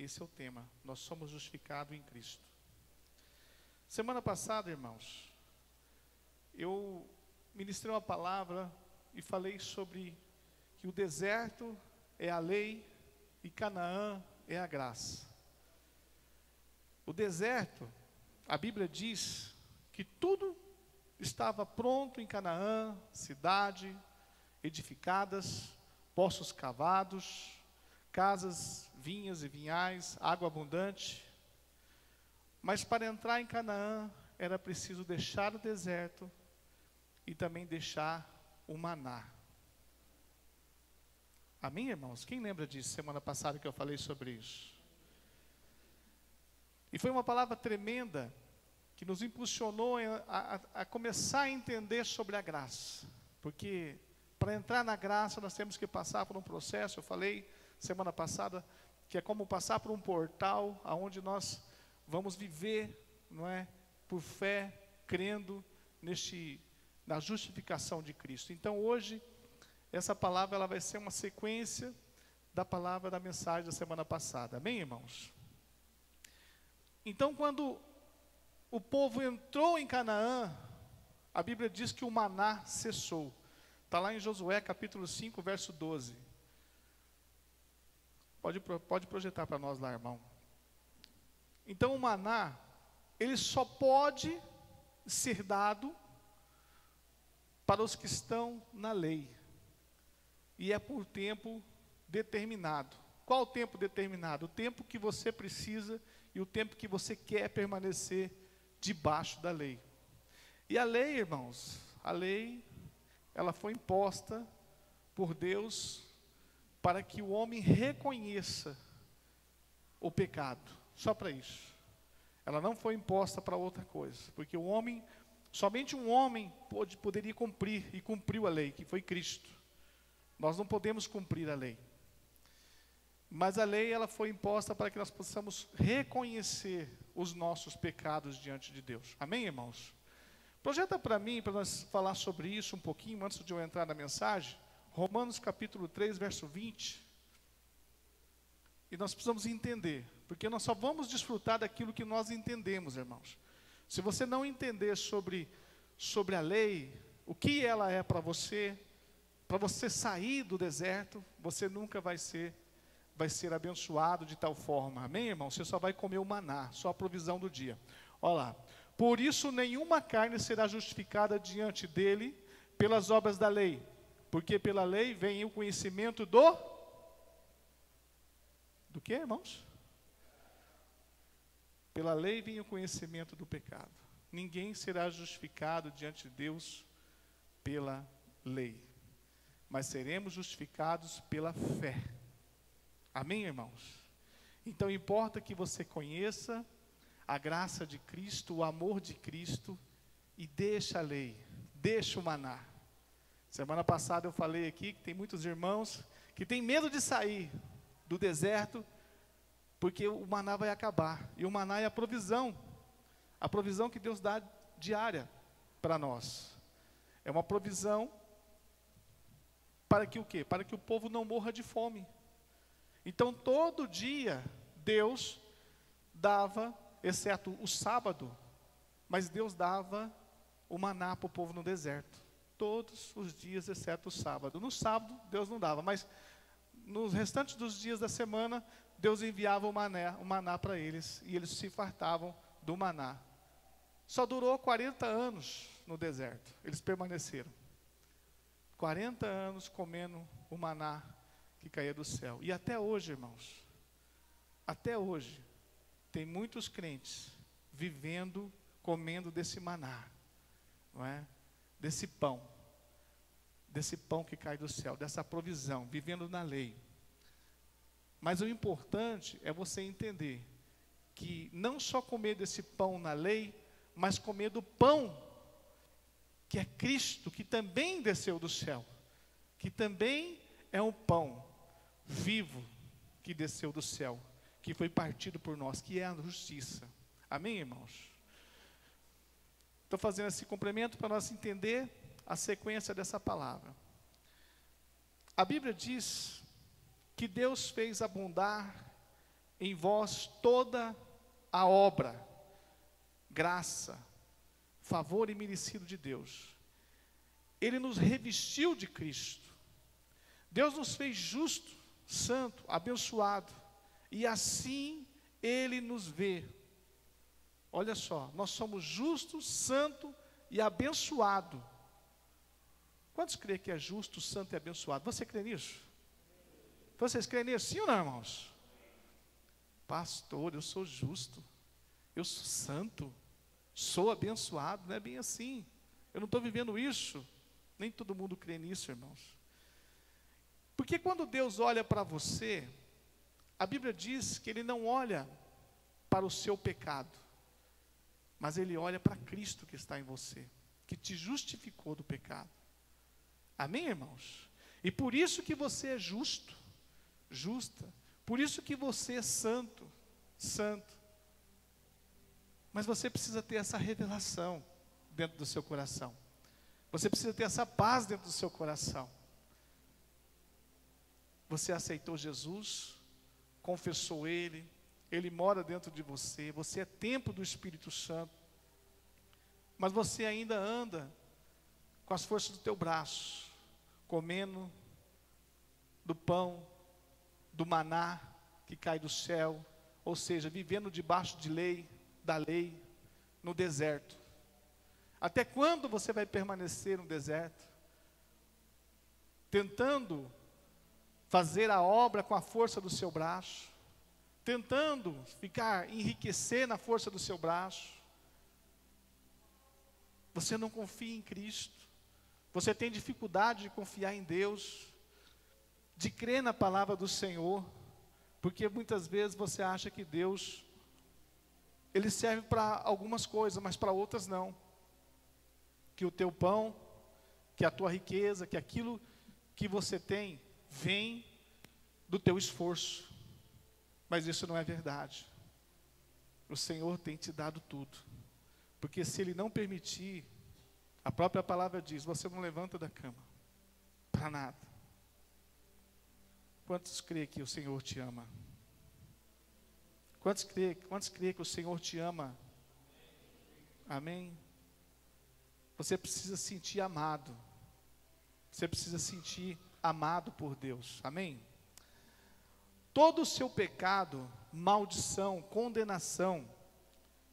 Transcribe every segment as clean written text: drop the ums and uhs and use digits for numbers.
esse é o tema. Nós somos justificados em Cristo. Semana passada, irmãos, eu ministrei uma palavra e falei sobre que o deserto é a lei e Canaã é a graça. O deserto, a Bíblia diz que tudo estava pronto em Canaã, cidade edificadas, poços cavados, casas, vinhas e vinhais, água abundante. Mas para entrar em Canaã era preciso deixar o deserto e também deixar o maná. Amém, irmãos? Quem lembra disso semana passada que eu falei sobre isso? E foi uma palavra tremenda que nos impulsionou a começar a entender sobre a graça. Porque para entrar na graça nós temos que passar por um processo. Eu falei semana passada que é como passar por um portal aonde nós vamos viver, não é, por fé, crendo na justificação de Cristo. Então hoje essa palavra ela vai ser uma sequência da palavra da mensagem da semana passada. Amém, irmãos? Então quando o povo entrou em Canaã, a Bíblia diz que o maná cessou. Está lá em Josué capítulo 5, verso 12. Pode projetar para nós lá, irmão. Então o maná, ele só pode ser dado para os que estão na lei. E é por tempo determinado. Qual o tempo determinado? O tempo que você precisa e o tempo que você quer permanecer debaixo da lei. E a lei, irmãos, a lei, ela foi imposta por Deus para que o homem reconheça o pecado. Só para isso. Ela não foi imposta para outra coisa. Porque o homem, somente um homem poderia cumprir, e cumpriu a lei, que foi Cristo. Nós não podemos cumprir a lei. Mas a lei, ela foi imposta para que nós possamos reconhecer os nossos pecados diante de Deus. Amém, irmãos? Projeta para mim, para nós falar sobre isso um pouquinho, antes de eu entrar na mensagem. Romanos capítulo 3, verso 20. E nós precisamos entender, porque nós só vamos desfrutar daquilo que nós entendemos, irmãos. Se você não entender sobre a lei, o que ela é para você sair do deserto, você nunca vai ser abençoado de tal forma. Amém, irmão? Você só vai comer o maná, só a provisão do dia. Olha lá. Por isso nenhuma carne será justificada diante dele pelas obras da lei, porque pela lei vem o conhecimento do que, irmãos? Pela lei vem o conhecimento do pecado. Ninguém será justificado diante de Deus pela lei, mas seremos justificados pela fé. Amém, irmãos? Então importa que você conheça a graça de Cristo, o amor de Cristo, e deixa a lei, deixa o maná. Semana passada eu falei aqui que tem muitos irmãos que têm medo de sair do deserto, porque o maná vai acabar. E o maná é a provisão que Deus dá diária para nós. É uma provisão para que o quê? Para que o povo não morra de fome. Então todo dia Deus dava, exceto o sábado, mas Deus dava o maná para o povo no deserto. Todos os dias, exceto o sábado. No sábado Deus não dava, mas nos restantes dos dias da semana, Deus enviava o maná para eles, e eles se fartavam do maná. Só durou 40 anos no deserto, eles permaneceram. 40 anos comendo o maná que caía do céu. E até hoje, irmãos, até hoje, tem muitos crentes vivendo, comendo desse maná, não é? Desse pão que cai do céu, dessa provisão, vivendo na lei. Mas o importante é você entender que não só comer desse pão na lei, mas comer do pão que é Cristo, que também desceu do céu, que também é um pão vivo que desceu do céu, que foi partido por nós, que é a justiça. Amém, irmãos? Estou fazendo esse complemento para nós entender a sequência dessa palavra. A Bíblia diz que Deus fez abundar em vós toda a obra, graça, favor imerecido de Deus. Ele nos revestiu de Cristo. Deus nos fez justo, santo, abençoado. E assim Ele nos vê. Olha só, nós somos justos, santo e abençoado. Quantos creem que é justo, santo e abençoado? Você crê nisso? Vocês creem nisso? Sim ou não, irmãos? Pastor, eu sou justo, eu sou santo, sou abençoado. Não é bem assim. Eu não estou vivendo isso. Nem todo mundo crê nisso, irmãos. Porque quando Deus olha para você, a Bíblia diz que Ele não olha para o seu pecado, mas Ele olha para Cristo que está em você, que te justificou do pecado. Amém, irmãos? E por isso que você é justo, justa. Por isso que você é santo, santo. Mas você precisa ter essa revelação dentro do seu coração. Você precisa ter essa paz dentro do seu coração. Você aceitou Jesus, confessou Ele, Ele mora dentro de você, você é templo do Espírito Santo, mas você ainda anda com as forças do teu braço, comendo do pão, do maná que cai do céu, ou seja, vivendo debaixo de lei, da lei, no deserto. Até quando você vai permanecer no deserto? Tentando fazer a obra com a força do seu braço, tentando enriquecer na força do seu braço. Você não confia em Cristo, você tem dificuldade de confiar em Deus, de crer na palavra do Senhor, porque muitas vezes você acha que Deus, Ele serve para algumas coisas, mas para outras não. Que o teu pão, que a tua riqueza, que aquilo que você tem, vem do teu esforço. Mas isso não é verdade. O Senhor tem te dado tudo. Porque se Ele não permitir, a própria palavra diz, você não levanta da cama, para nada. Quantos creem que o Senhor te ama? Quantos creem que o Senhor te ama? Amém? Você precisa sentir amado. Você precisa sentir amado por Deus. Amém? Todo o seu pecado, maldição, condenação,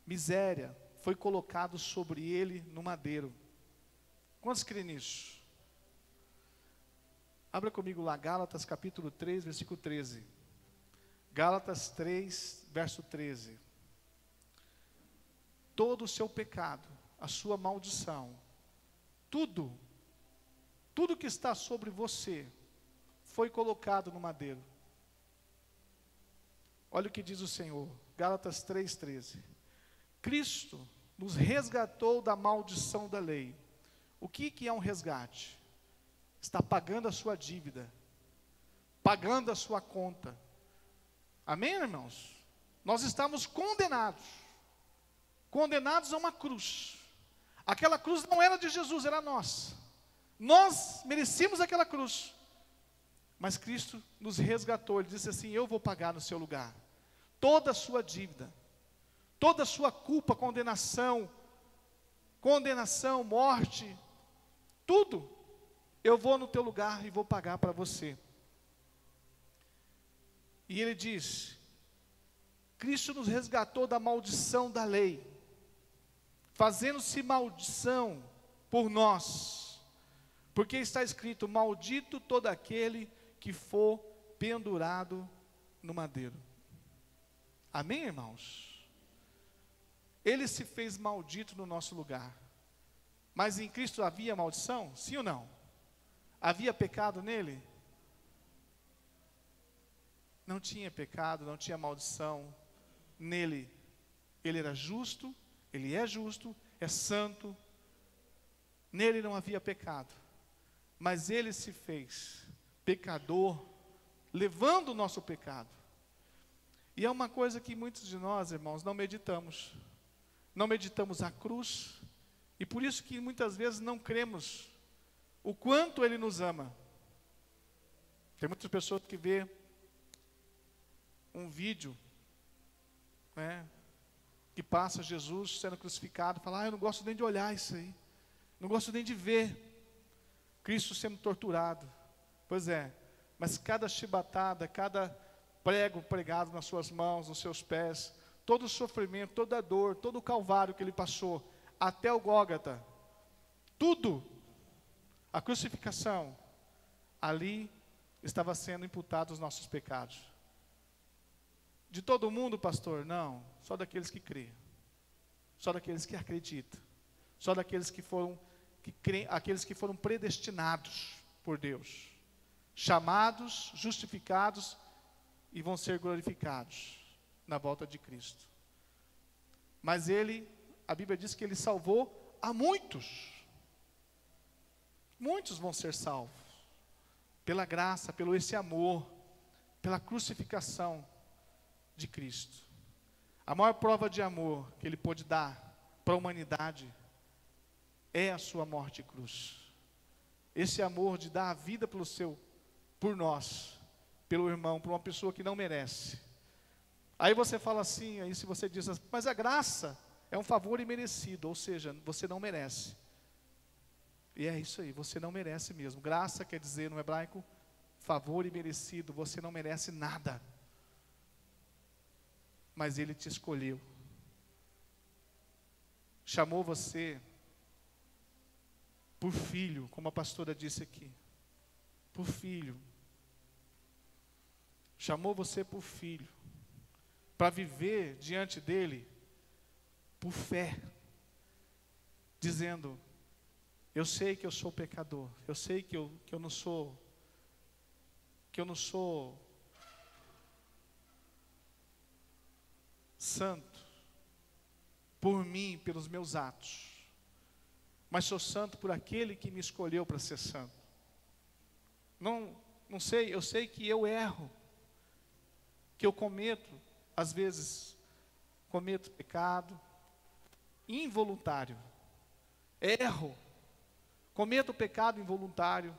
miséria, foi colocado sobre Ele no madeiro. Quantos creem nisso? Abra comigo lá, Gálatas capítulo 3, versículo 13. Gálatas 3, verso 13. Todo o seu pecado, a sua maldição, tudo que está sobre você, foi colocado no madeiro. Olha o que diz o Senhor, Gálatas 3, 13. Cristo nos resgatou da maldição da lei. O que é um resgate? Está pagando a sua dívida, pagando a sua conta. Amém, irmãos? Nós estamos condenados a uma cruz. Aquela cruz não era de Jesus, era nossa. Nós merecíamos aquela cruz, mas Cristo nos resgatou. Ele disse assim, eu vou pagar no seu lugar toda a sua dívida, toda a sua culpa, condenação, morte, tudo, eu vou no teu lugar e vou pagar para você. E ele diz, Cristo nos resgatou da maldição da lei, fazendo-se maldição por nós, porque está escrito, maldito todo aquele que for pendurado no madeiro. Amém, irmãos? Ele se fez maldito no nosso lugar. Mas em Cristo havia maldição? Sim ou não? Havia pecado nele? Não tinha pecado, não tinha maldição nele. Ele era justo, ele é justo, é santo. Nele não havia pecado. Mas ele se fez pecador, levando o nosso pecado. E é uma coisa que muitos de nós, irmãos, não meditamos. Não meditamos a cruz. E por isso que muitas vezes não cremos o quanto Ele nos ama. Tem muitas pessoas que vê um vídeo né, que passa Jesus sendo crucificado, fala, eu não gosto nem de olhar isso aí, não gosto nem de ver Cristo sendo torturado. Pois é, mas cada chibatada, cada prego pregado nas suas mãos, nos seus pés, todo o sofrimento, toda a dor, todo o calvário que ele passou, até o Gólgota, tudo, a crucificação, ali estava sendo imputados os nossos pecados. De todo mundo, pastor? Não, só daqueles que crêem, só daqueles que acreditam, só daqueles que foram, aqueles que foram predestinados por Deus, chamados, justificados e vão ser glorificados na volta de Cristo. Mas ele, a Bíblia diz que ele salvou a muitos. Muitos vão ser salvos pela graça, pelo esse amor, pela crucificação de Cristo. A maior prova de amor que ele pôde dar para a humanidade é a sua morte e cruz. Esse amor de dar a vida por nós, pelo irmão, por uma pessoa que não merece. Aí você fala assim, aí se você diz, mas a graça é um favor imerecido, ou seja, você não merece. E é isso aí, você não merece mesmo. Graça quer dizer no hebraico, favor imerecido, você não merece nada. Mas ele te escolheu. Chamou você por filho, como a pastora disse aqui. Por filho. Chamou você por filho. Para viver diante dele por fé. Dizendo, eu sei que eu sou pecador. Eu sei que eu não sou. Que eu não sou santo por mim, pelos meus atos, mas sou santo por aquele que me escolheu para ser santo. Não sei, eu sei que eu erro, que eu cometo, às vezes, cometo pecado involuntário, erro, cometo pecado involuntário,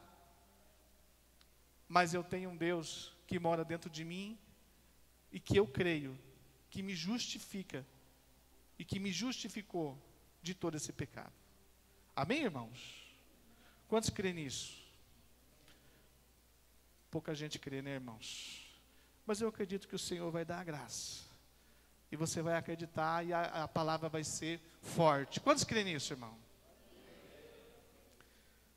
mas eu tenho um Deus que mora dentro de mim e que eu creio que me justifica e que me justificou de todo esse pecado. Amém, irmãos? Quantos creem nisso? Pouca gente crê, né, irmãos? Mas eu acredito que o Senhor vai dar a graça. E você vai acreditar e a palavra vai ser forte. Quantos creem nisso, irmão?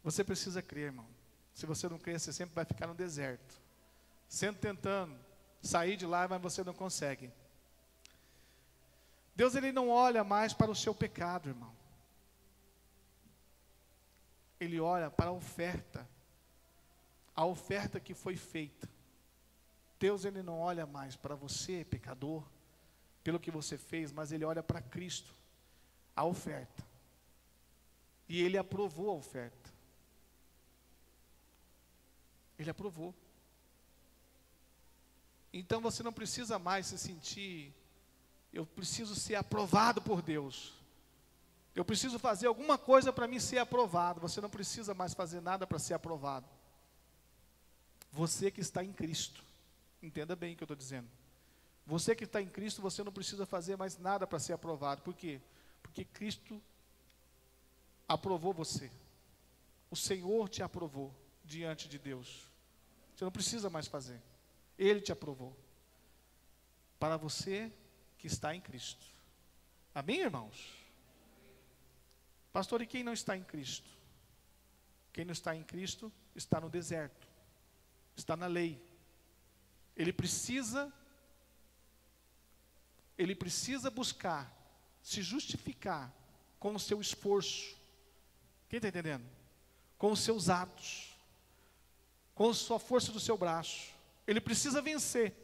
Você precisa crer, irmão. Se você não crer, você sempre vai ficar no deserto. Sempre tentando sair de lá, mas você não consegue. Deus, ele não olha mais para o seu pecado, irmão. Ele olha para a oferta que foi feita. Deus, ele não olha mais para você, pecador, pelo que você fez, mas ele olha para Cristo, a oferta. E ele aprovou a oferta. Ele aprovou. Então você não precisa mais se sentir, eu preciso ser aprovado por Deus. Eu preciso fazer alguma coisa para mim ser aprovado. Você não precisa mais fazer nada para ser aprovado. Você que está em Cristo, entenda bem o que eu estou dizendo. Você que está em Cristo, você não precisa fazer mais nada para ser aprovado. Por quê? Porque Cristo aprovou você. O Senhor te aprovou diante de Deus. Você não precisa mais fazer. Ele te aprovou. Para você que está em Cristo. Amém, irmãos? Pastor, e quem não está em Cristo? Quem não está em Cristo está no deserto. Está na lei. Ele precisa buscar se justificar com o seu esforço. Quem está entendendo? Com os seus atos, com a sua força do seu braço. Ele precisa vencer.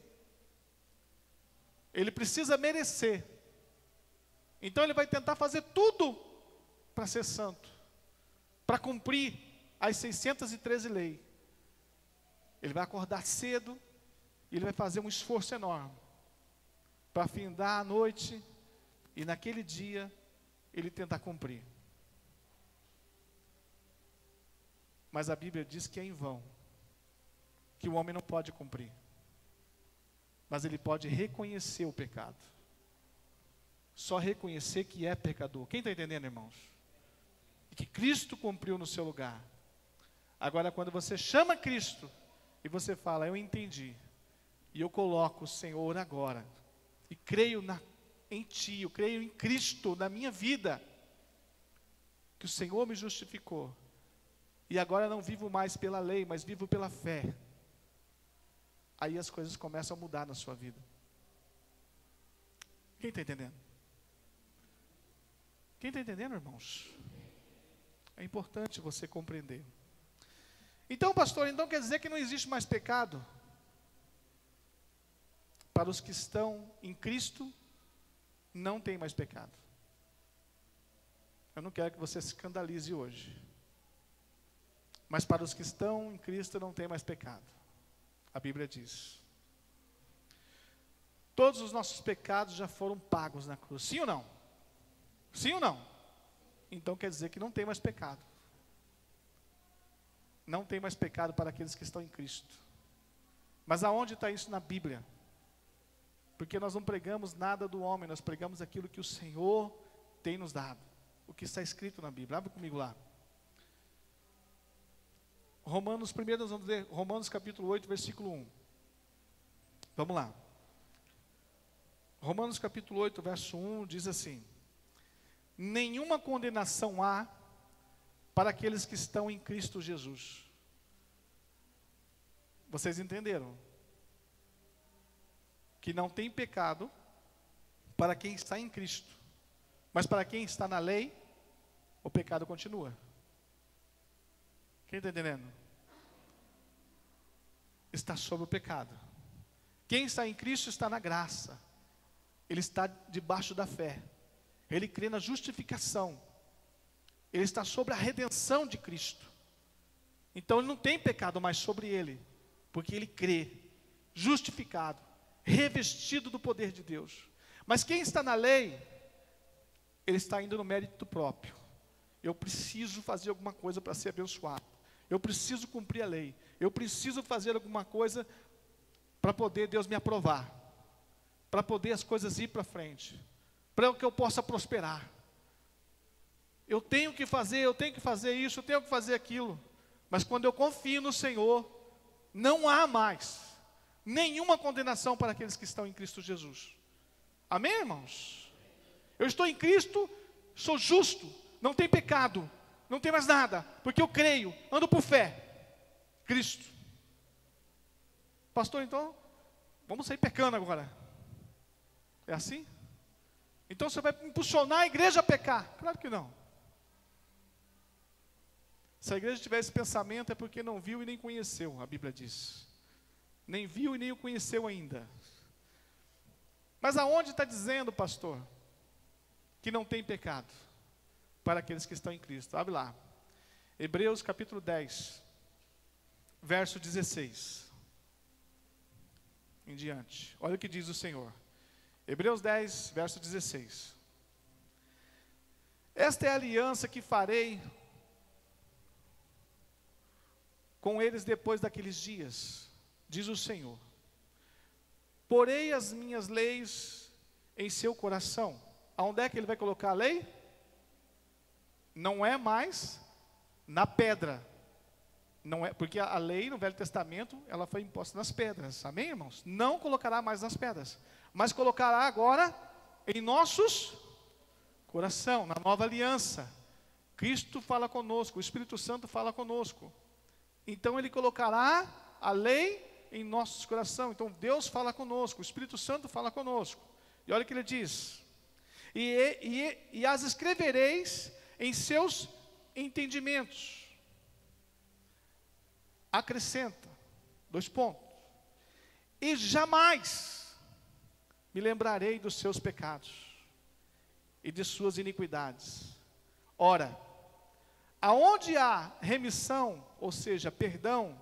Ele precisa merecer. Então ele vai tentar fazer tudo para ser santo, para cumprir as 613 leis. Ele vai acordar cedo, e ele vai fazer um esforço enorme, para findar a noite, e naquele dia, ele tentar cumprir. Mas a Bíblia diz que é em vão, que o homem não pode cumprir, mas ele pode reconhecer o pecado. só reconhecer que é pecador. Quem está entendendo, irmãos? E que Cristo cumpriu no seu lugar. Agora, quando você chama Cristo e você fala, eu entendi, e eu coloco o Senhor agora, e creio em Ti, eu creio em Cristo na minha vida, que o Senhor me justificou, e agora não vivo mais pela lei, mas vivo pela fé. Aí as coisas começam a mudar na sua vida. Quem está entendendo? Quem está entendendo, irmãos? É importante você compreender. Então, pastor, então quer dizer que não existe mais pecado? Para os que estão em Cristo, não tem mais pecado. Eu não quero que você se escandalize hoje. Mas para os que estão em Cristo, não tem mais pecado. A Bíblia diz. Todos os nossos pecados já foram pagos na cruz. Sim ou não? Sim ou não? Então quer dizer que não tem mais pecado. Não tem mais pecado para aqueles que estão em Cristo. Mas aonde está isso na Bíblia? Porque nós não pregamos nada do homem, nós pregamos aquilo que o Senhor tem nos dado. O que está escrito na Bíblia. Abre comigo lá. Primeiro nós vamos ler Romanos capítulo 8, versículo 1. Vamos lá. Romanos capítulo 8, verso 1 diz assim: nenhuma condenação há para aqueles que estão em Cristo Jesus. Vocês entenderam? Que não tem pecado para quem está em Cristo. Mas para quem está na lei, o pecado continua. Quem está entendendo? Está sob o pecado. Quem está em Cristo está na graça. Ele está debaixo da fé. Ele crê na justificação. Ele está sobre a redenção de Cristo. Então ele não tem pecado mais sobre ele, porque ele crê, justificado, revestido do poder de Deus. Mas quem está na lei, ele está indo no mérito próprio. Eu preciso fazer alguma coisa para ser abençoado. Eu preciso cumprir a lei. Eu preciso fazer alguma coisa para poder Deus me aprovar. Para poder as coisas ir para frente. Para que eu possa prosperar. Eu tenho que fazer isso, eu tenho que fazer aquilo. Mas quando eu confio no Senhor, não há mais nenhuma condenação para aqueles que estão em Cristo Jesus. Amém, irmãos? Eu estou em Cristo, sou justo, não tem pecado, não tem mais nada, porque eu creio, ando por fé. Cristo. Pastor, então, vamos sair pecando agora. É assim? Então você vai impulsionar a igreja a pecar? Claro que não. Se a igreja tiver esse pensamento é porque não viu e nem conheceu, a Bíblia diz. Nem viu e nem o conheceu ainda. Mas aonde está dizendo, pastor, que não tem pecado para aqueles que estão em Cristo? Abre lá. Hebreus capítulo 10, verso 16. Em diante. Olha o que diz o Senhor. Hebreus 10, verso 16. Esta é a aliança que farei com eles depois daqueles dias, diz o Senhor. Porei as minhas leis em seu coração. Aonde é que ele vai colocar a lei? Não é mais na pedra. Não é, porque a lei no Velho Testamento, ela foi imposta nas pedras. Amém, irmãos? Não colocará mais nas pedras, mas colocará agora em nossos coração, na nova aliança. Cristo fala conosco, o Espírito Santo fala conosco. Então ele colocará a lei em nossos corações. Então Deus fala conosco, o Espírito Santo fala conosco. E olha o que ele diz: e as escrevereis em seus entendimentos. Acrescenta, 2 pontos. E jamais me lembrarei dos seus pecados e de suas iniquidades. Ora, aonde há remissão, ou seja, perdão,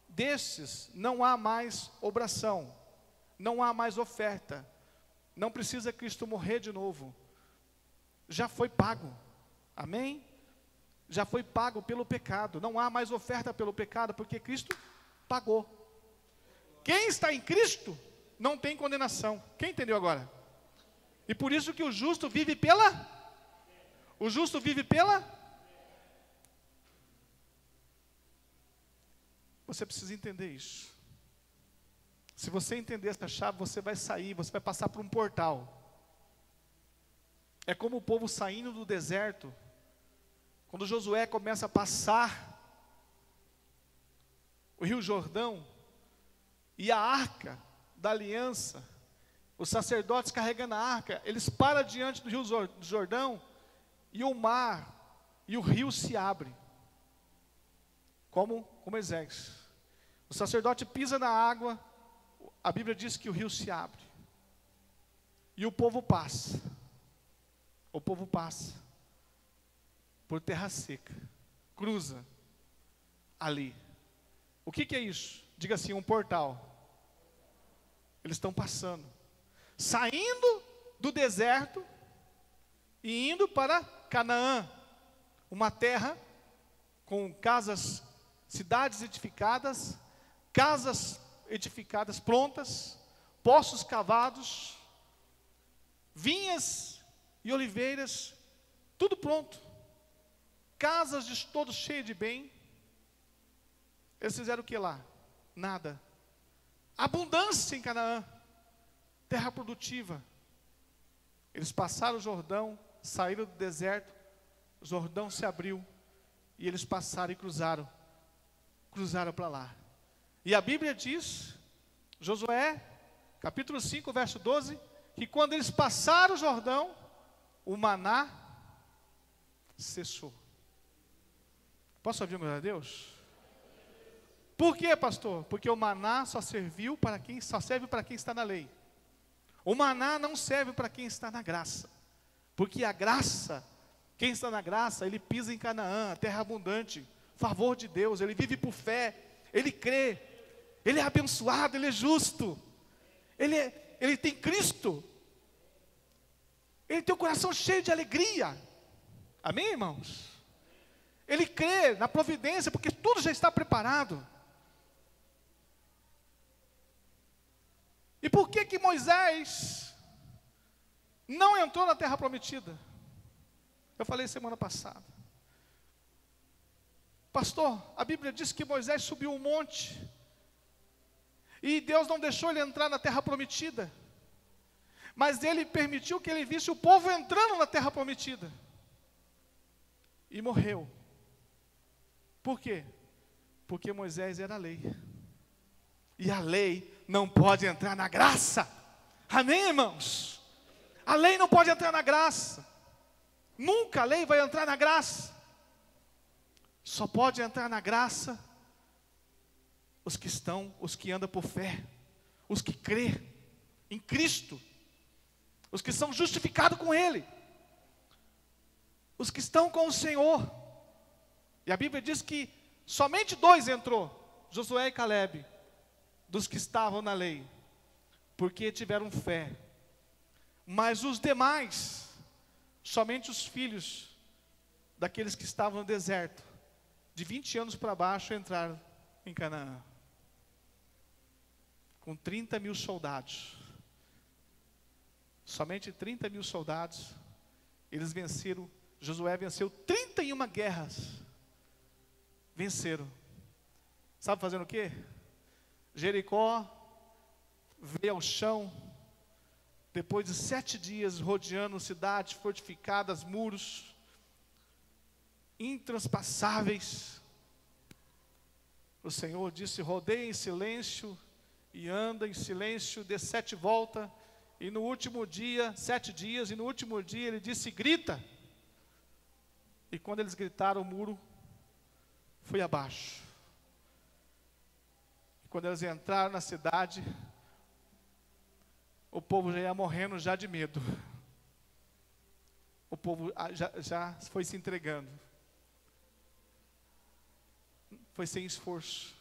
desses não há mais obração, não há mais oferta, não precisa Cristo morrer de novo, já foi pago, amém? Já foi pago pelo pecado, não há mais oferta pelo pecado, porque Cristo pagou. Quem está em Cristo não tem condenação. Quem entendeu agora? E por isso que o justo vive pela? O justo vive pela? Você precisa entender isso. Se você entender essa chave, você vai sair, você vai passar por um portal. É como o povo saindo do deserto. Quando Josué começa a passar o Rio Jordão, e a arca da aliança, os sacerdotes carregando a arca, eles param diante do Rio Jordão, e o mar e o rio se abrem, como com Moisés. O sacerdote pisa na água, a Bíblia diz que o rio se abre, e o povo passa. O povo passa por terra seca, cruza ali. O que é isso? Diga assim, um portal. Eles estão passando, saindo do deserto e indo para Canaã, uma terra com casas, cidades edificadas, casas edificadas prontas, poços cavados, vinhas e oliveiras, tudo pronto, casas de todos cheias de bem. Eles fizeram o que lá? Nada. Abundância em Canaã, terra produtiva. Eles passaram o Jordão, saíram do deserto, o Jordão se abriu, e eles passaram e cruzaram para lá. E a Bíblia diz, Josué, capítulo 5, verso 12, que quando eles passaram o Jordão, o maná cessou. Posso ouvir, meu Deus? Por quê, pastor? Porque o maná só serve para quem está na lei. O maná não serve para quem está na graça. Porque a graça, quem está na graça, ele pisa em Canaã, a terra abundante, favor de Deus, ele vive por fé, ele crê, ele é abençoado, ele é justo, ele tem Cristo, ele tem o coração cheio de alegria. Amém, irmãos? Ele crê na providência, porque tudo já está preparado. E por que Moisés não entrou na terra prometida? Eu falei semana passada. Pastor, a Bíblia diz que Moisés subiu um monte, e Deus não deixou ele entrar na terra prometida, mas ele permitiu que ele visse o povo entrando na terra prometida, e morreu. Por quê? Porque Moisés era a lei, e a lei não pode entrar na graça. Amém, irmãos? A lei não pode entrar na graça. Nunca a lei vai entrar na graça. Só pode entrar na graça os que andam por fé, os que crê em Cristo, os que são justificados com Ele, os que estão com o Senhor. E a Bíblia diz que somente 2 entrou, Josué e Calebe, dos que estavam na lei, porque tiveram fé. Mas os demais, somente os filhos daqueles que estavam no deserto, de 20 anos para baixo, entraram em Canaã, com 30.000 soldados. Somente 30.000 soldados, eles venceram. Josué venceu 31 guerras, venceram. Sabe fazendo o quê? Jericó veio ao chão, depois de 7 dias rodeando cidades fortificadas, muros intraspassáveis. O Senhor disse: rodeia em silêncio e anda em silêncio, dê 7 voltas, e no último dia, 7 dias, e no último dia ele disse: grita. E quando eles gritaram, o muro foi abaixo. Quando eles entraram na cidade, o povo já ia morrendo já de medo. O povo já foi se entregando. Foi sem esforço.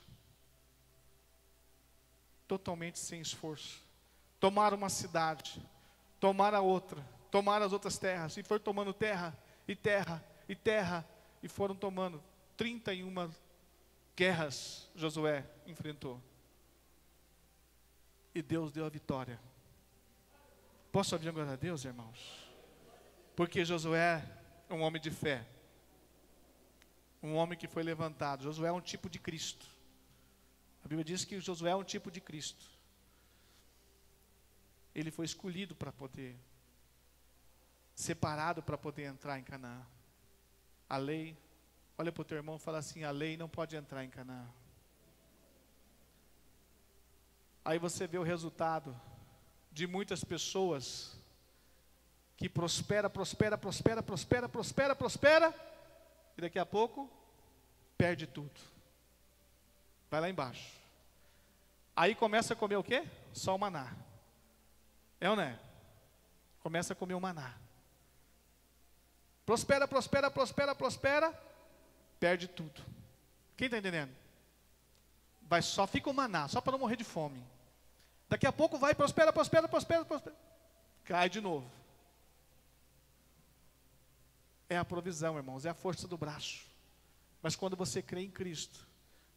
Totalmente sem esforço. Tomaram uma cidade, tomaram a outra, tomaram as outras terras, e foram tomando terra, e terra, e terra, e foram tomando 31 guerras. Josué enfrentou, e Deus deu a vitória. Posso ouvir agora a Deus, irmãos? Porque Josué é um homem de fé. Um homem que foi levantado. Josué é um tipo de Cristo. A Bíblia diz que Josué é um tipo de Cristo. Ele foi escolhido para poder, separado para poder entrar em Canaã. A lei, olha para o teu irmão e fala assim: a lei não pode entrar em Canaã. Aí você vê o resultado de muitas pessoas que prospera, e daqui a pouco perde tudo. Vai lá embaixo. Aí começa a comer o quê? Só o maná. É ou não é? Começa a comer o maná. Prospera, perde tudo. Quem está entendendo? Só fica o maná, só para não morrer de fome. Daqui a pouco vai, prospera. Cai de novo. É a provisão, irmãos, é a força do braço. Mas quando você crê em Cristo,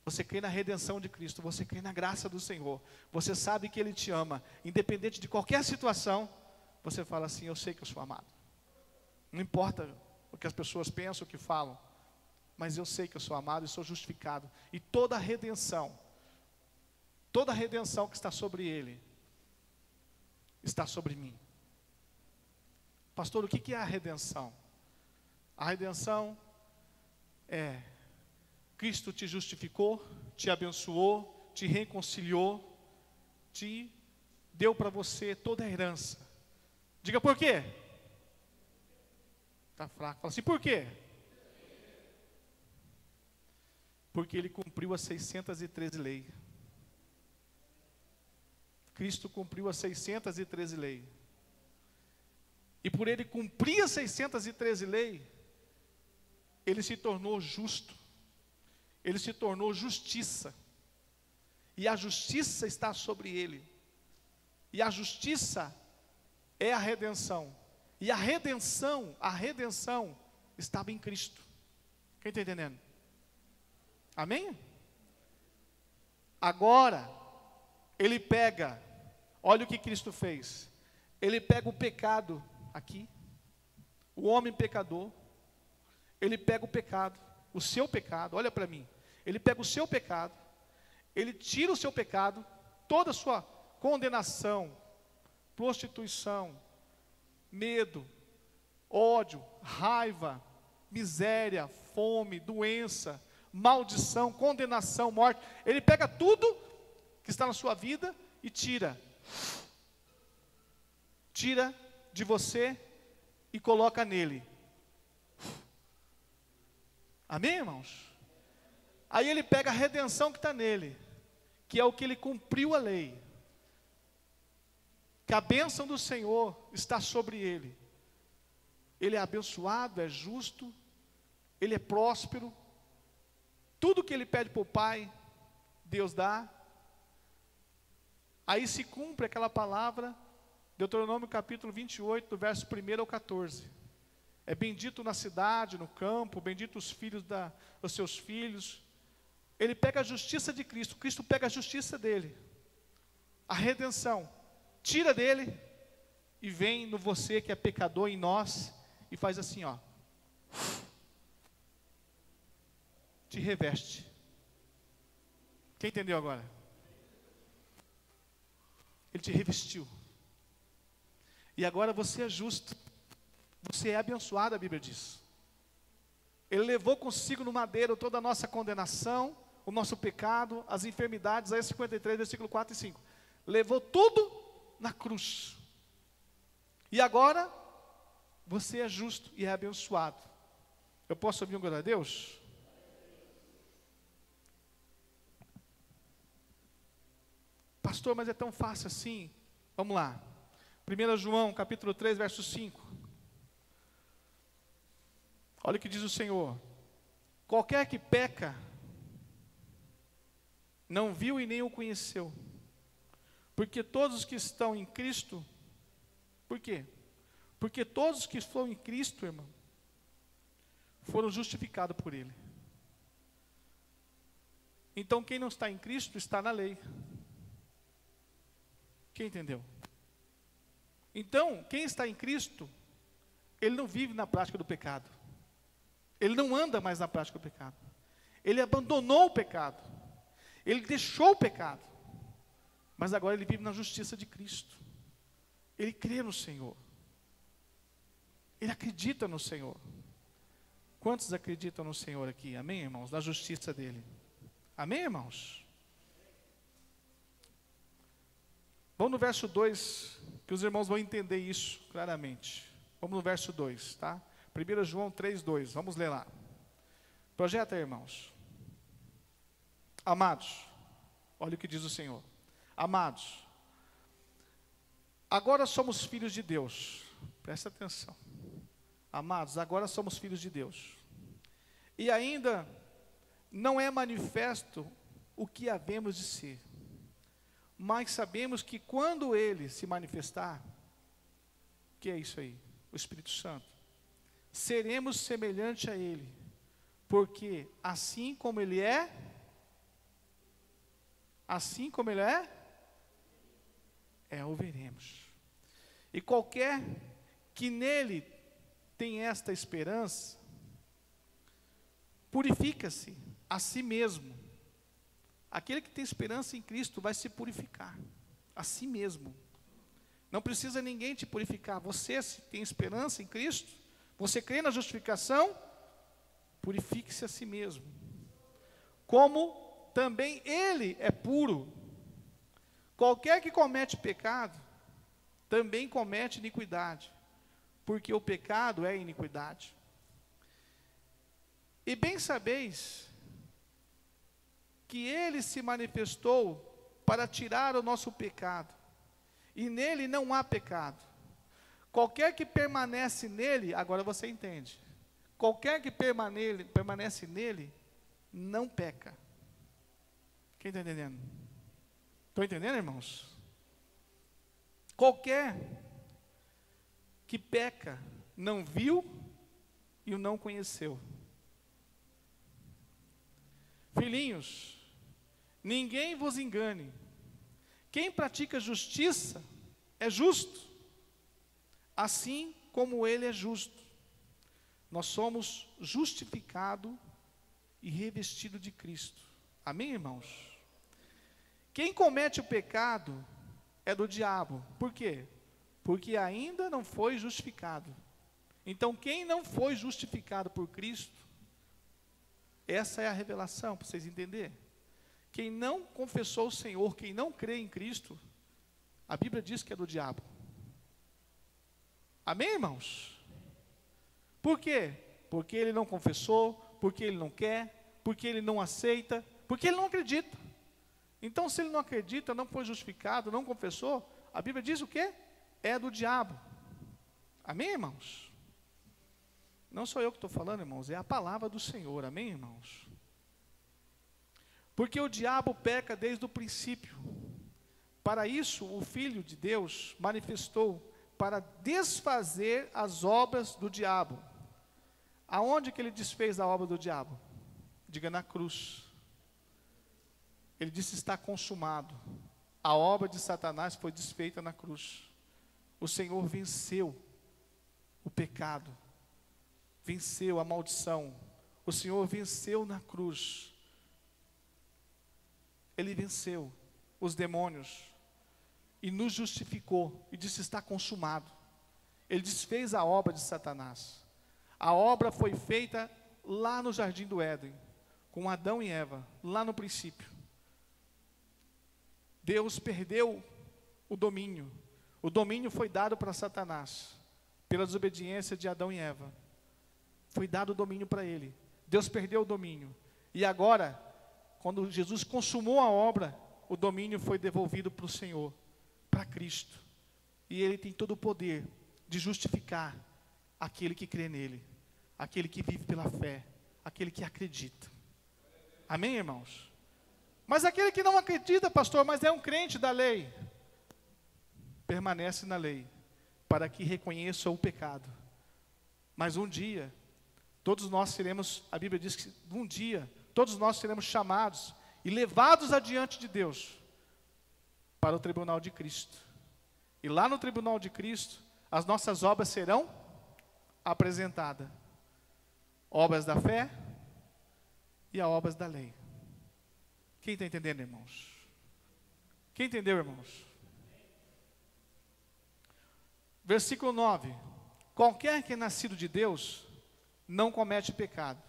você crê na redenção de Cristo, você crê na graça do Senhor, você sabe que Ele te ama, independente de qualquer situação, você fala assim: eu sei que eu sou amado. Não importa o que as pessoas pensam, o que falam, mas eu sei que eu sou amado e sou justificado. E toda a redenção que está sobre Ele, está sobre mim. Pastor, o que é a redenção? A redenção é: Cristo te justificou, te abençoou, te reconciliou, te deu para você toda a herança. Diga por quê? Está fraco, fala assim: por quê? Porque Ele cumpriu as 613 leis. Cristo cumpriu as 613 leis. E por Ele cumprir as 613 leis, Ele se tornou justo. Ele se tornou justiça. E a justiça está sobre Ele. E a justiça é a redenção. E a redenção estava em Cristo. Quem está entendendo? Amém? Agora, Ele pega, olha o que Cristo fez. Ele pega o pecado aqui, o homem pecador. Ele pega o pecado, o seu pecado, olha para mim. Ele pega o seu pecado, Ele tira o seu pecado, toda a sua condenação, prostituição, medo, ódio, raiva, miséria, fome, doença, maldição, condenação, morte. Ele pega tudo que está na sua vida e tira de você e coloca nele. Amém, irmãos? Aí Ele pega a redenção que está nele, que é o que Ele cumpriu a lei, que a bênção do Senhor está sobre Ele. Ele é abençoado, é justo, Ele é próspero. Tudo que Ele pede para o Pai, Deus dá. Aí se cumpre aquela palavra, Deuteronômio capítulo 28, do verso 1 ao 14. É bendito na cidade, no campo, bendito os filhos dos seus filhos. Ele pega a justiça de Cristo, Cristo pega a justiça dele, a redenção, tira dele e vem no você que é pecador, em nós, e faz assim, ó, te reveste. Quem entendeu agora? Ele te revestiu. E agora você é justo, você é abençoado, a Bíblia diz. Ele levou consigo no madeiro toda a nossa condenação, o nosso pecado, as enfermidades, Isaías 53, versículo 4 e 5. Levou tudo na cruz. E agora, você é justo e é abençoado. Eu posso ouvir um glória a Deus? Pastor, mas é tão fácil assim? Vamos lá. 1 João, capítulo 3, verso 5. Olha o que diz o Senhor: qualquer que peca, não viu e nem o conheceu, porque todos os que estão em Cristo, por quê? Porque todos os que estão em Cristo, irmão, foram justificados por Ele. Então quem não está em Cristo, está na lei. Quem entendeu? Então, quem está em Cristo, ele não vive na prática do pecado. Ele não anda mais na prática do pecado. Ele abandonou o pecado. Ele deixou o pecado. Mas agora ele vive na justiça de Cristo. Ele crê no Senhor. Ele acredita no Senhor. Quantos acreditam no Senhor aqui? Amém, irmãos? Na justiça dele. Amém, irmãos? Vamos no verso 2, que os irmãos vão entender isso claramente. Vamos no verso 2, tá? 1 João 3:2, vamos ler lá. Projeta, irmãos. Amados, olha o que diz o Senhor. Amados, agora somos filhos de Deus. Presta atenção. Amados, agora somos filhos de Deus. E ainda não é manifesto o que havemos de ser. Mas sabemos que quando Ele se manifestar, o que é isso aí? O Espírito Santo. Seremos semelhante a Ele, porque assim como Ele é, o veremos. E qualquer que nele tem esta esperança, purifica-se a si mesmo. Aquele que tem esperança em Cristo vai se purificar a si mesmo. Não precisa ninguém te purificar. Você, se tem esperança em Cristo, você crê na justificação, purifique-se a si mesmo. Como também Ele é puro. Qualquer que comete pecado, também comete iniquidade, porque o pecado é iniquidade. E bem sabeis que Ele se manifestou para tirar o nosso pecado, e nele não há pecado. Qualquer que permanece nele, agora você entende, qualquer que permanece nele, não peca. Quem está entendendo? Estão entendendo, irmãos? Qualquer que peca, não viu e o não conheceu. Filhinhos, ninguém vos engane. Quem pratica justiça é justo, assim como Ele é justo. Nós somos justificados e revestidos de Cristo. Amém, irmãos? Quem comete o pecado é do diabo. Por quê? Porque ainda não foi justificado. Então, quem não foi justificado por Cristo, essa é a revelação, para vocês entenderem. Quem não confessou o Senhor, quem não crê em Cristo, a Bíblia diz que é do diabo. Amém, irmãos? Por quê? Porque ele não confessou, porque ele não quer, porque ele não aceita, porque ele não acredita. Então, se ele não acredita, não foi justificado, não confessou, a Bíblia diz o quê? É do diabo. Amém, irmãos? Não sou eu que estou falando, irmãos, é a palavra do Senhor. Amém, irmãos? Porque o diabo peca desde o princípio. Para isso, o Filho de Deus manifestou para desfazer as obras do diabo. Aonde que ele desfez a obra do diabo? Diga, na cruz. Ele disse: está consumado. A obra de Satanás foi desfeita na cruz. O Senhor venceu o pecado, venceu a maldição. O Senhor venceu na cruz. Ele venceu os demônios e nos justificou e disse: está consumado. Ele desfez a obra de Satanás. A obra foi feita lá no jardim do Éden, com Adão e Eva, lá no princípio. Deus perdeu o domínio. O domínio foi dado para Satanás, pela desobediência de Adão e Eva. Foi dado o domínio para ele. Deus perdeu o domínio. E agora, quando Jesus consumou a obra, o domínio foi devolvido para o Senhor, para Cristo. E Ele tem todo o poder de justificar aquele que crê nele, aquele que vive pela fé, aquele que acredita. Amém, irmãos? Mas aquele que não acredita, pastor, mas é um crente da lei, permanece na lei, para que reconheça o pecado. Mas um dia, todos nós seremos, a Bíblia diz que um dia, todos nós seremos chamados e levados adiante de Deus, para o tribunal de Cristo. E lá no tribunal de Cristo, as nossas obras serão apresentadas. Obras da fé e as obras da lei. Quem está entendendo, irmãos? Quem entendeu, irmãos? Versículo 9. Qualquer que é nascido de Deus, não comete pecado.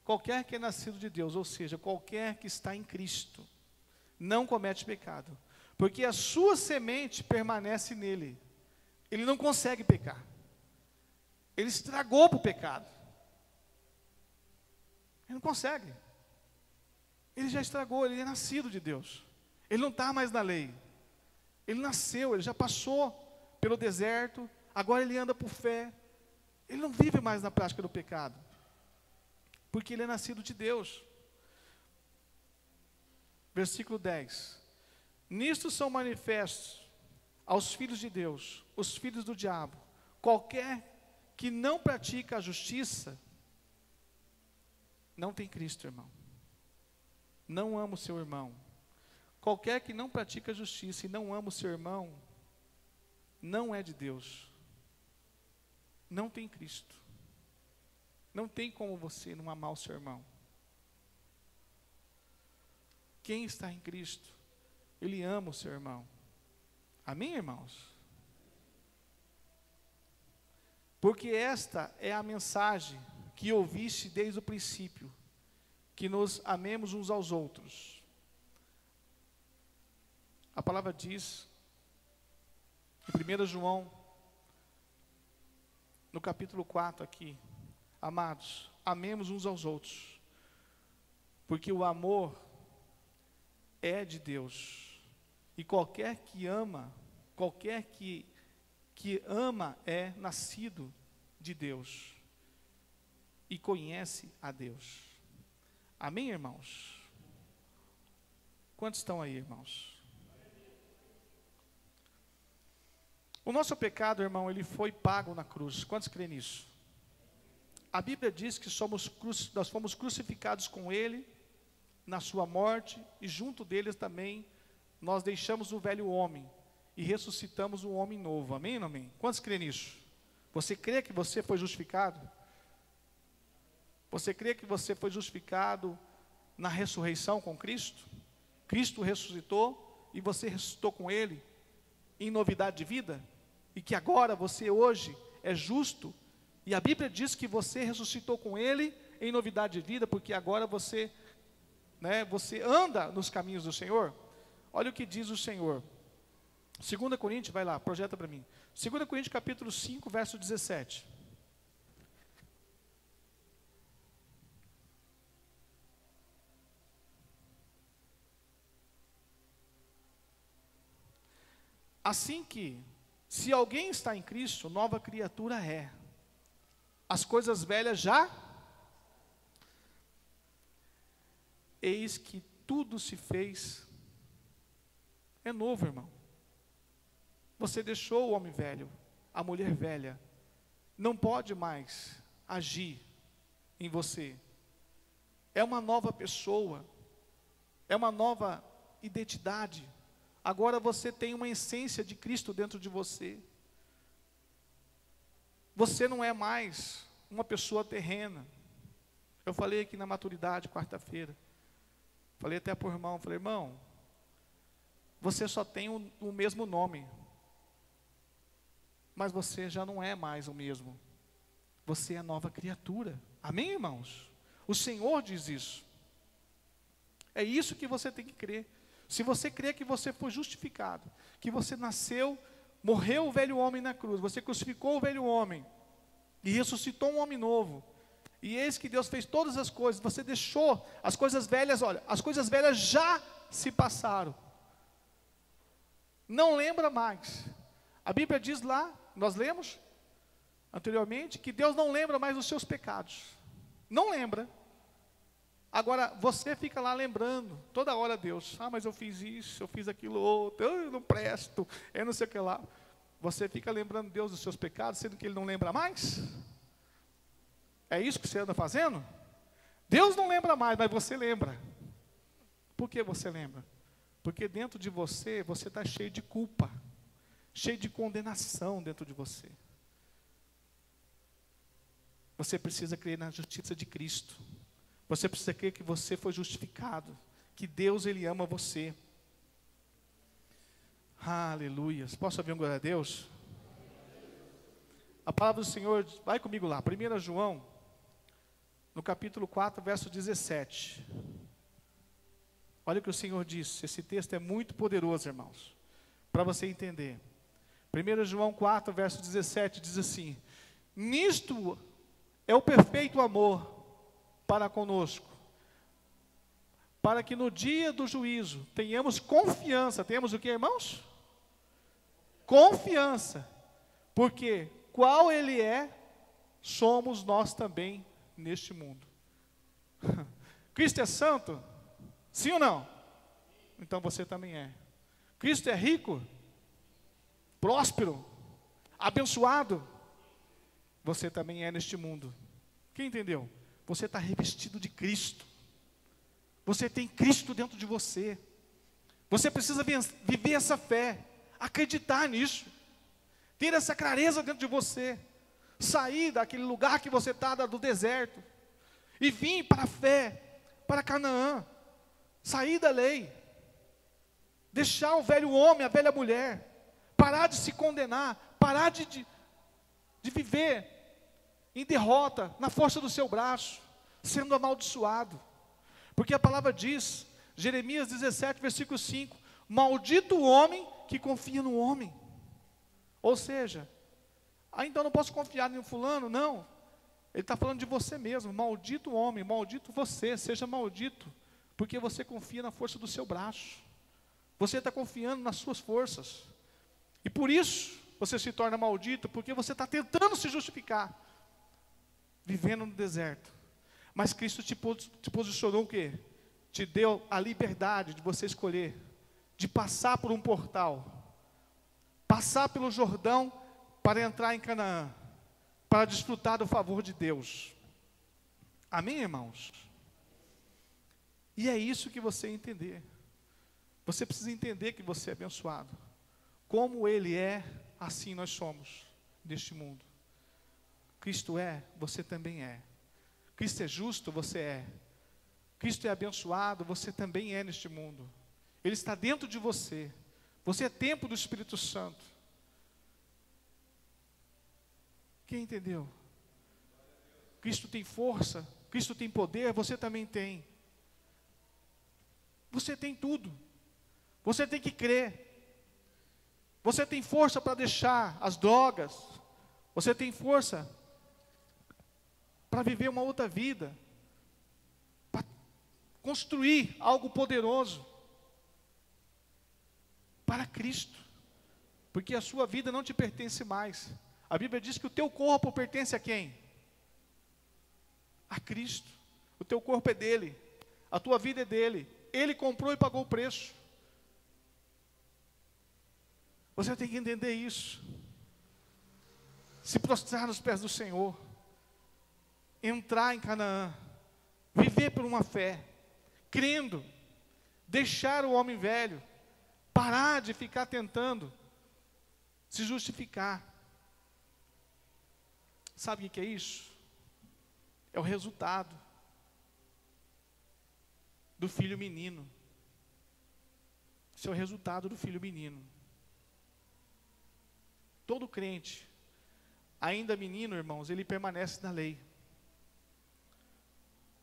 Qualquer que é nascido de Deus, ou seja, qualquer que está em Cristo, não comete pecado. Porque a sua semente permanece nele. Ele não consegue pecar. Ele estragou para o pecado. Ele não consegue. Ele já estragou, ele é nascido de Deus. Ele não está mais na lei. Ele nasceu, ele já passou pelo deserto, agora ele anda por fé. Ele não vive mais na prática do pecado. Porque ele é nascido de Deus. Versículo 10. Nisto são manifestos aos filhos de Deus, os filhos do diabo. Qualquer que não pratica a justiça, não tem Cristo, irmão. Não ama o seu irmão. Qualquer que não pratica a justiça e não ama o seu irmão, não é de Deus. Não tem Cristo. Não tem como você não amar o seu irmão. Quem está em Cristo, ele ama o seu irmão. Amém, irmãos? Porque esta é a mensagem que ouviste desde o princípio, que nos amemos uns aos outros. A palavra diz, em 1 João, no capítulo 4 aqui, amados, amemos uns aos outros, porque o amor é de Deus, e qualquer que ama é nascido de Deus, e conhece a Deus. Amém, irmãos? Quantos estão aí, irmãos? O nosso pecado, irmão, ele foi pago na cruz. Quantos creem nisso? A Bíblia diz que nós fomos crucificados com ele, na sua morte, e junto deles também, nós deixamos o velho homem, e ressuscitamos um homem novo. Amém ou não amém? Quantos creem nisso? Você crê que você foi justificado? Você crê que você foi justificado na ressurreição com Cristo? Cristo ressuscitou, e você ressuscitou com ele, em novidade de vida? E que agora você hoje é justo, e a Bíblia diz que você ressuscitou com ele em novidade de vida, porque agora você anda nos caminhos do Senhor. Olha o que diz o Senhor. 2 Coríntios, vai lá, projeta para mim. 2 Coríntios capítulo 5, verso 17. Assim que, se alguém está em Cristo, nova criatura é. As coisas velhas já, eis que tudo se fez, é novo, irmão. Você deixou o homem velho, a mulher velha, não pode mais agir em você. É uma nova pessoa, é uma nova identidade. Agora você tem uma essência de Cristo dentro de você. Você não é mais uma pessoa terrena. Eu falei aqui na maturidade, quarta-feira. Falei até para o irmão, falei, irmão, você só tem o mesmo nome. Mas você já não é mais o mesmo. Você é nova criatura. Amém, irmãos? O Senhor diz isso. É isso que você tem que crer. Se você crê que você foi justificado, que você nasceu, morreu o velho homem na cruz, você crucificou o velho homem, e ressuscitou um homem novo, e eis que Deus fez todas as coisas, você deixou as coisas velhas, olha, as coisas velhas já se passaram, não lembra mais. A Bíblia diz lá, nós lemos anteriormente, que Deus não lembra mais dos seus pecados, não lembra. Agora, você fica lá lembrando, toda hora Deus, mas eu fiz isso, eu fiz aquilo outro, eu não presto, eu não sei o que lá. Você fica lembrando Deus dos seus pecados, sendo que Ele não lembra mais? É isso que você anda fazendo? Deus não lembra mais, mas você lembra. Por que você lembra? Porque dentro de você, você está cheio de culpa, cheio de condenação dentro de você. Você precisa crer na justiça de Cristo. Você precisa crer que você foi justificado, que Deus, Ele ama você. Aleluia. Posso ouvir um glória a Deus? A palavra do Senhor, vai comigo lá, 1 João, no capítulo 4, verso 17. Olha o que o Senhor disse, esse texto é muito poderoso, irmãos, para você entender. 1 João 4, verso 17, diz assim: nisto é o perfeito amor para conosco, para que no dia do juízo tenhamos confiança. Temos o que, irmãos? Confiança, porque qual Ele é, somos nós também neste mundo. Cristo é santo? Sim ou não? Então você também é. Cristo é rico? Próspero? Abençoado? Você também é neste mundo. Quem entendeu? Você está revestido de Cristo. Você tem Cristo dentro de você. Você precisa viver essa fé, acreditar nisso, ter essa clareza dentro de você, sair daquele lugar que você está, do deserto, e vir para a fé, para Canaã, sair da lei, deixar o velho homem, a velha mulher, parar de se condenar, parar de viver em derrota, na força do seu braço, sendo amaldiçoado. Porque a palavra diz, Jeremias 17, versículo 5, maldito o homem que confia no homem. Ou seja, então não posso confiar em fulano, não. Ele está falando de você mesmo, maldito o homem, maldito você, seja maldito, porque você confia na força do seu braço. Você está confiando nas suas forças. E por isso, você se torna maldito, porque você está tentando se justificar, vivendo no deserto. Mas Cristo te posicionou o quê? Te deu a liberdade de você escolher, de passar por um portal, passar pelo Jordão para entrar em Canaã, para desfrutar do favor de Deus. Amém, irmãos? E é isso que você entender. Você precisa entender que você é abençoado. Como Ele é, assim nós somos neste mundo. Cristo é, você também é. Cristo é justo, você é. Cristo é abençoado, você também é neste mundo. Ele está dentro de você. Você é templo do Espírito Santo. Quem entendeu? Cristo tem força, Cristo tem poder, você também tem. Você tem tudo. Você tem que crer. Você tem força para deixar as drogas. Você tem força para viver uma outra vida, para construir algo poderoso para Cristo, porque a sua vida não te pertence mais. A Bíblia diz que o teu corpo pertence a quem? A Cristo. O teu corpo é dele, a tua vida é dele. Ele comprou e pagou o preço. Você tem que entender isso. Se prostrar nos pés do Senhor, entrar em Canaã, viver por uma fé, crendo, deixar o homem velho, parar de ficar tentando se justificar. Sabe o que é isso? É o resultado do filho menino. Isso é o resultado do filho menino. Todo crente, ainda menino, irmãos, ele permanece na lei.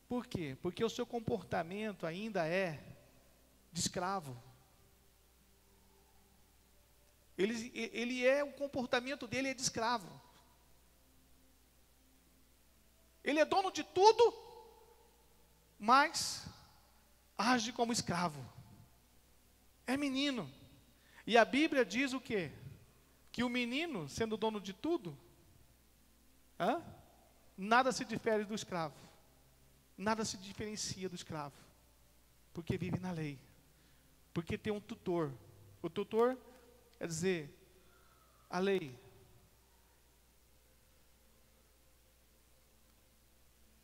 Por quê? Porque o seu comportamento ainda é de escravo. O comportamento dele é de escravo. Ele é dono de tudo, mas age como escravo. É menino. E a Bíblia diz o quê? Que o menino, sendo dono de tudo, nada se difere do escravo. Nada se diferencia do escravo. Porque vive na lei. Porque tem um tutor. O tutor quer dizer, a lei.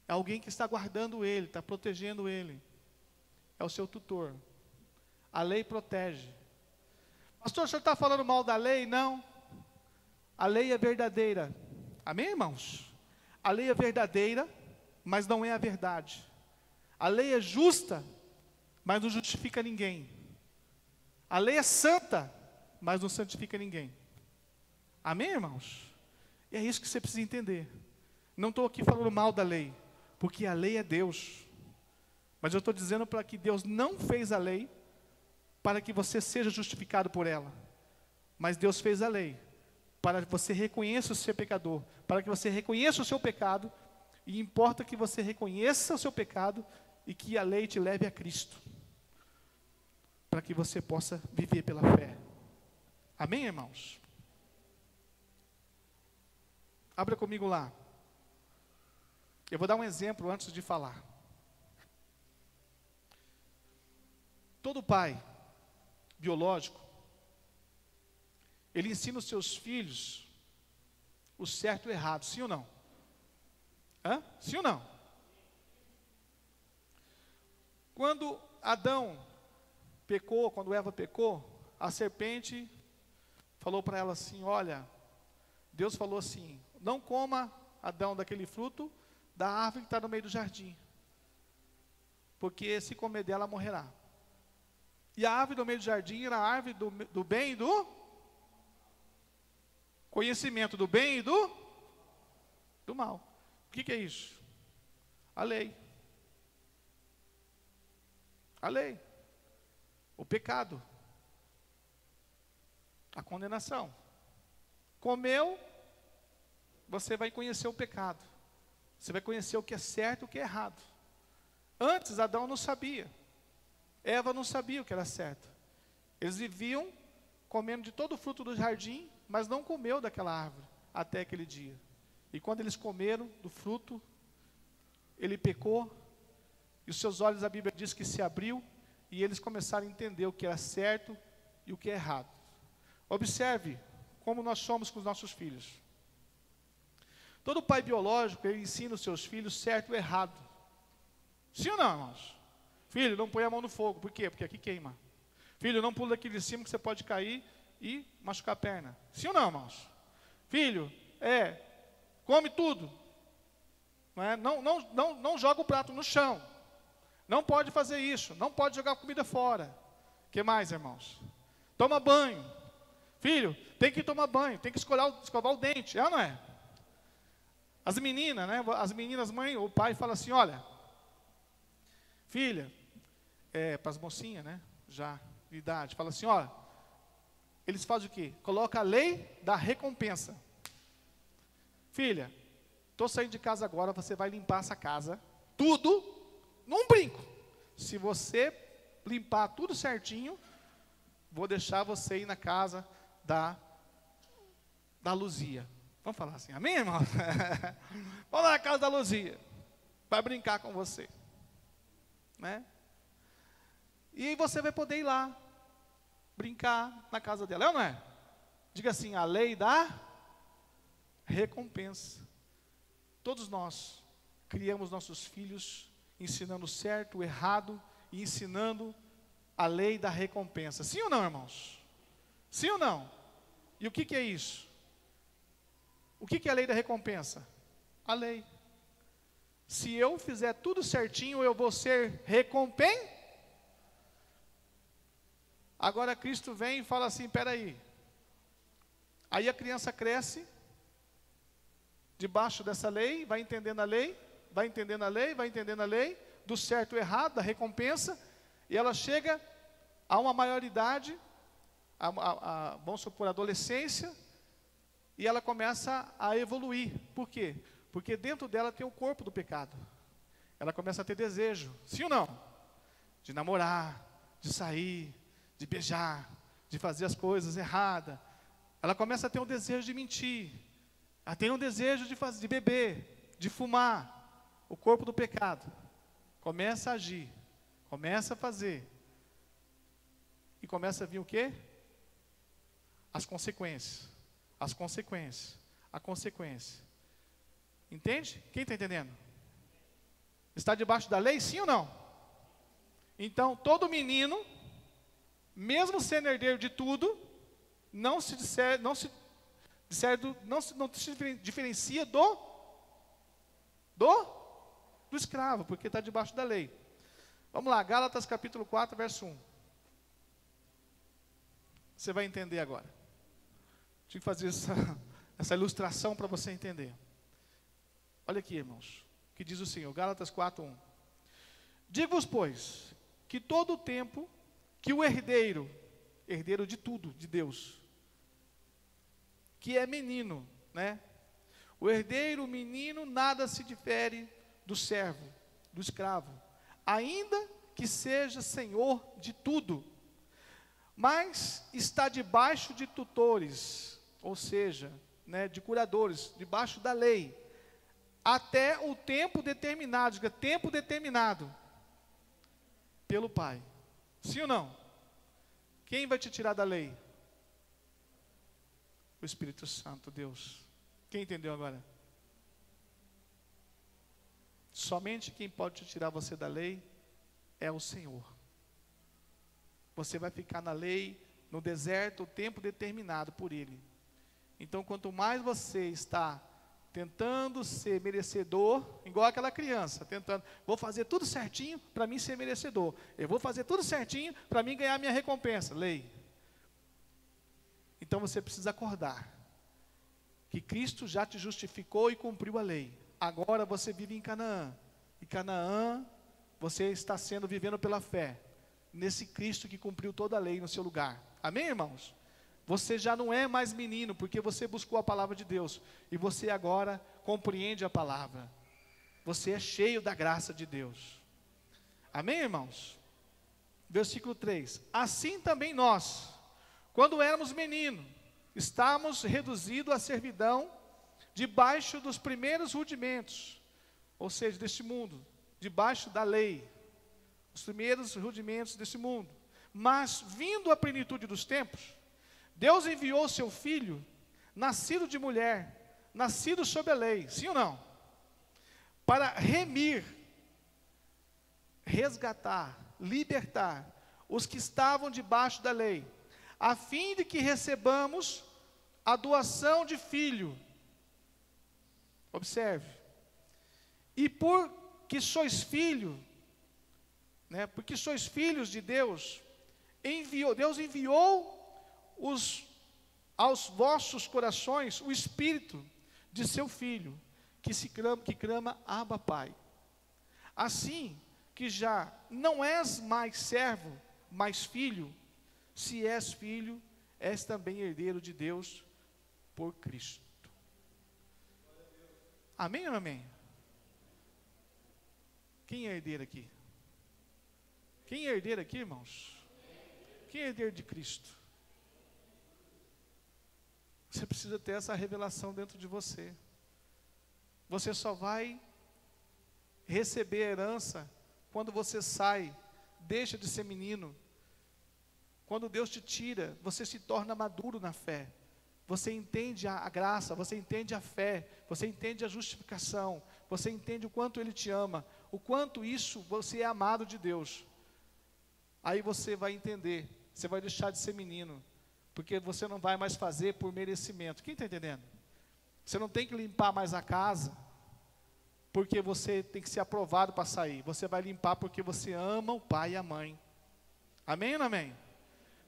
É alguém que está guardando ele, está protegendo ele. É o seu tutor. A lei protege. Pastor, o senhor está falando mal da lei? Não. A lei é verdadeira. Amém, irmãos? A lei é verdadeira, mas não é a verdade. A lei é justa, mas não justifica ninguém. A lei é santa, mas não santifica ninguém. Amém, irmãos? E é isso que você precisa entender. Não estou aqui falando mal da lei, porque a lei é Deus. Mas eu estou dizendo para que Deus não fez a lei para que você seja justificado por ela. Mas Deus fez a lei para que você reconheça o seu pecador, para que você reconheça o seu pecado, e importa que você reconheça o seu pecado e que a lei te leve a Cristo, para que você possa viver pela fé. Amém, irmãos? Abra comigo lá. Eu vou dar um exemplo antes de falar. Todo pai biológico, ele ensina os seus filhos o certo e o errado, sim ou não? Hã? Sim ou não? Quando Adão pecou, quando Eva pecou, a serpente falou para ela assim, olha, Deus falou assim, não coma, Adão, daquele fruto da árvore que está no meio do jardim, porque se comer dela, morrerá. E a árvore do meio do jardim era a árvore do bem e do conhecimento, do bem e do mal. O que é isso? A lei. A lei. O pecado. A condenação. Comeu, você vai conhecer o pecado. Você vai conhecer o que é certo e o que é errado. Antes, Adão não sabia. Eva não sabia o que era certo. Eles viviam comendo de todo o fruto do jardim, mas não comeu daquela árvore até aquele dia. E quando eles comeram do fruto, ele pecou, e os seus olhos, a Bíblia diz que se abriu, e eles começaram a entender o que era certo e o que é errado. Observe como nós somos com os nossos filhos. Todo pai biológico, ele ensina os seus filhos certo e errado. Sim ou não, irmãos? Filho, não põe a mão no fogo. Por quê? Porque aqui queima. Filho, não pula daqui de cima que você pode cair e machucar a perna. Sim ou não, irmãos? Filho, come tudo. Não joga o prato no chão. Não pode fazer isso. Não pode jogar comida fora. O que mais, irmãos? Toma banho. Filho, tem que tomar banho. Tem que escovar o dente. É ou não é? As meninas, né? As meninas, mãe, o pai fala assim, olha, filha, para as mocinhas, né? Já de idade, fala assim, olha, eles fazem o quê? Coloca a lei da recompensa. Filha, estou saindo de casa agora, você vai limpar essa casa, tudo, num brinco. Se você limpar tudo certinho, vou deixar você ir na casa da Luzia. Vamos falar assim, amém, irmão? Vamos lá na casa da Luzia, vai brincar com você, né? E você vai poder ir lá, brincar na casa dela, é ou não é? Diga assim, a lei da recompensa. Todos nós criamos nossos filhos ensinando o certo, o errado, e ensinando a lei da recompensa. Sim ou não, irmãos? Sim ou não? E o que é isso? O que é a lei da recompensa? A lei. Se eu fizer tudo certinho, eu vou ser recompensado. Agora Cristo vem e fala assim, peraí. Aí a criança cresce, debaixo dessa lei, vai entendendo a lei, vai entendendo a lei, vai entendendo a lei, do certo e errado, da recompensa, e ela chega a uma maioridade, vamos supor, adolescência, e ela começa a evoluir. Por quê? Porque dentro dela tem o corpo do pecado. Ela começa a ter desejo, sim ou não? De namorar, de sair, de beijar, de fazer as coisas erradas. Ela começa a ter um desejo de mentir. Ela tem um desejo de beber, de fumar. O corpo do pecado começa a agir, começa a fazer. E começa a vir o quê? As consequências. As consequências. A consequência. Entende? Quem está entendendo? Está debaixo da lei, sim ou não? Então, todo menino mesmo sendo herdeiro de tudo, não se diferencia do escravo, porque está debaixo da lei. Vamos lá, Gálatas capítulo 4, verso 1. Você vai entender agora. Tive que fazer essa ilustração para você entender. Olha aqui, irmãos, o que diz o Senhor, Gálatas 4, 1. Digo-vos, pois, que todo o tempo que o herdeiro de tudo, de Deus, que é menino, né? O herdeiro, o menino, nada se difere do servo, do escravo, ainda que seja senhor de tudo, mas está debaixo de tutores, ou seja, né, de curadores, debaixo da lei, até o tempo determinado, diga, tempo determinado, pelo Pai. Sim ou não? Quem vai te tirar da lei? O Espírito Santo, Deus. Quem entendeu agora? Somente quem pode te tirar você da lei é o Senhor. Você vai ficar na lei, no deserto, o tempo determinado por Ele. Então, quanto mais você está tentando ser merecedor, igual aquela criança, tentando, vou fazer tudo certinho para mim ser merecedor. Eu vou fazer tudo certinho para mim ganhar minha recompensa. Lei. Então você precisa acordar que Cristo já te justificou e cumpriu a lei. Agora você vive em Canaã. E Canaã, você está vivendo pela fé nesse Cristo que cumpriu toda a lei no seu lugar. Amém, irmãos? Você já não é mais menino, porque você buscou a palavra de Deus. E você agora compreende a palavra. Você é cheio da graça de Deus. Amém, irmãos? Versículo 3. Assim também nós, quando éramos meninos, estávamos reduzidos à servidão, debaixo dos primeiros rudimentos, ou seja, deste mundo, debaixo da lei, os primeiros rudimentos desse mundo. Mas, vindo a plenitude dos tempos, Deus enviou seu Filho, nascido de mulher, nascido sob a lei, sim ou não? Para remir, resgatar, libertar os que estavam debaixo da lei, a fim de que recebamos a doação de filho. Observe. E porque sois filho, né, porque sois filhos de Deus, Deus enviou aos vossos corações o Espírito de seu Filho, que clama, Abba, Pai. Assim que já não és mais servo, mas filho, se és filho, és também herdeiro de Deus por Cristo. Amém ou não amém? Quem é herdeiro aqui? Quem é herdeiro aqui, irmãos? Quem é herdeiro de Cristo? Você precisa ter essa revelação dentro de você. Você só vai receber a herança quando você sai, deixa de ser menino. Quando Deus te tira, você se torna maduro na fé. Você entende a graça, você entende a fé, você entende a justificação, você entende o quanto Ele te ama, o quanto isso você é amado de Deus. Aí você vai entender, você vai deixar de ser menino, porque você não vai mais fazer por merecimento. Quem está entendendo? Você não tem que limpar mais a casa, porque você tem que ser aprovado para sair. Você vai limpar porque você ama o pai e a mãe. Amém ou não amém?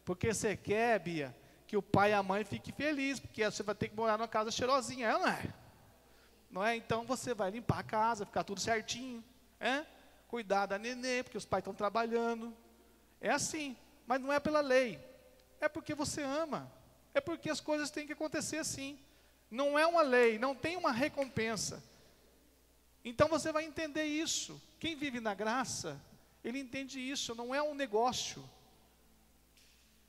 Porque você quer, Bia, que o pai e a mãe fiquem felizes, porque você vai ter que morar numa casa cheirosinha, não é? Não é? Então você vai limpar a casa, ficar tudo certinho, cuidar da nenê, porque os pais estão trabalhando. É assim, mas não é pela lei, é porque você ama, é porque as coisas têm que acontecer assim. Não é uma lei, não tem uma recompensa. Então você vai entender isso. Quem vive na graça, ele entende isso, não é um negócio.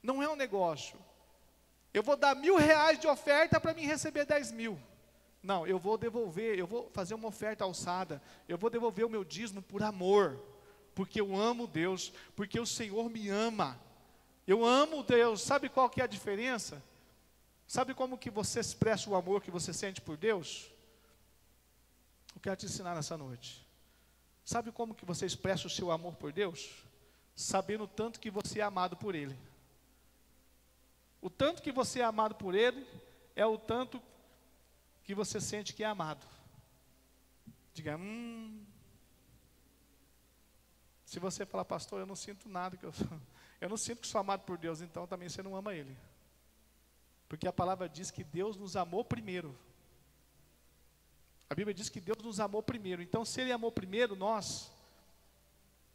Não é um negócio. Eu vou dar R$1.000 de oferta para mim receber 10.000. Não, eu vou devolver, eu vou fazer uma oferta alçada, eu vou devolver o meu dízimo por amor, porque eu amo Deus, porque o Senhor me ama. Eu amo Deus. Sabe qual que é a diferença? Sabe como que você expressa o amor que você sente por Deus? Eu quero te ensinar nessa noite. Sabe como que você expressa o seu amor por Deus? Sabendo tanto que você é amado por Ele. O tanto que você é amado por Ele é o tanto que você sente que é amado. Diga, se você falar, pastor, eu não sinto nada, eu não sinto que sou amado por Deus, então também você não ama Ele. Porque a palavra diz que Deus nos amou primeiro. A Bíblia diz que Deus nos amou primeiro. Então, se Ele amou primeiro,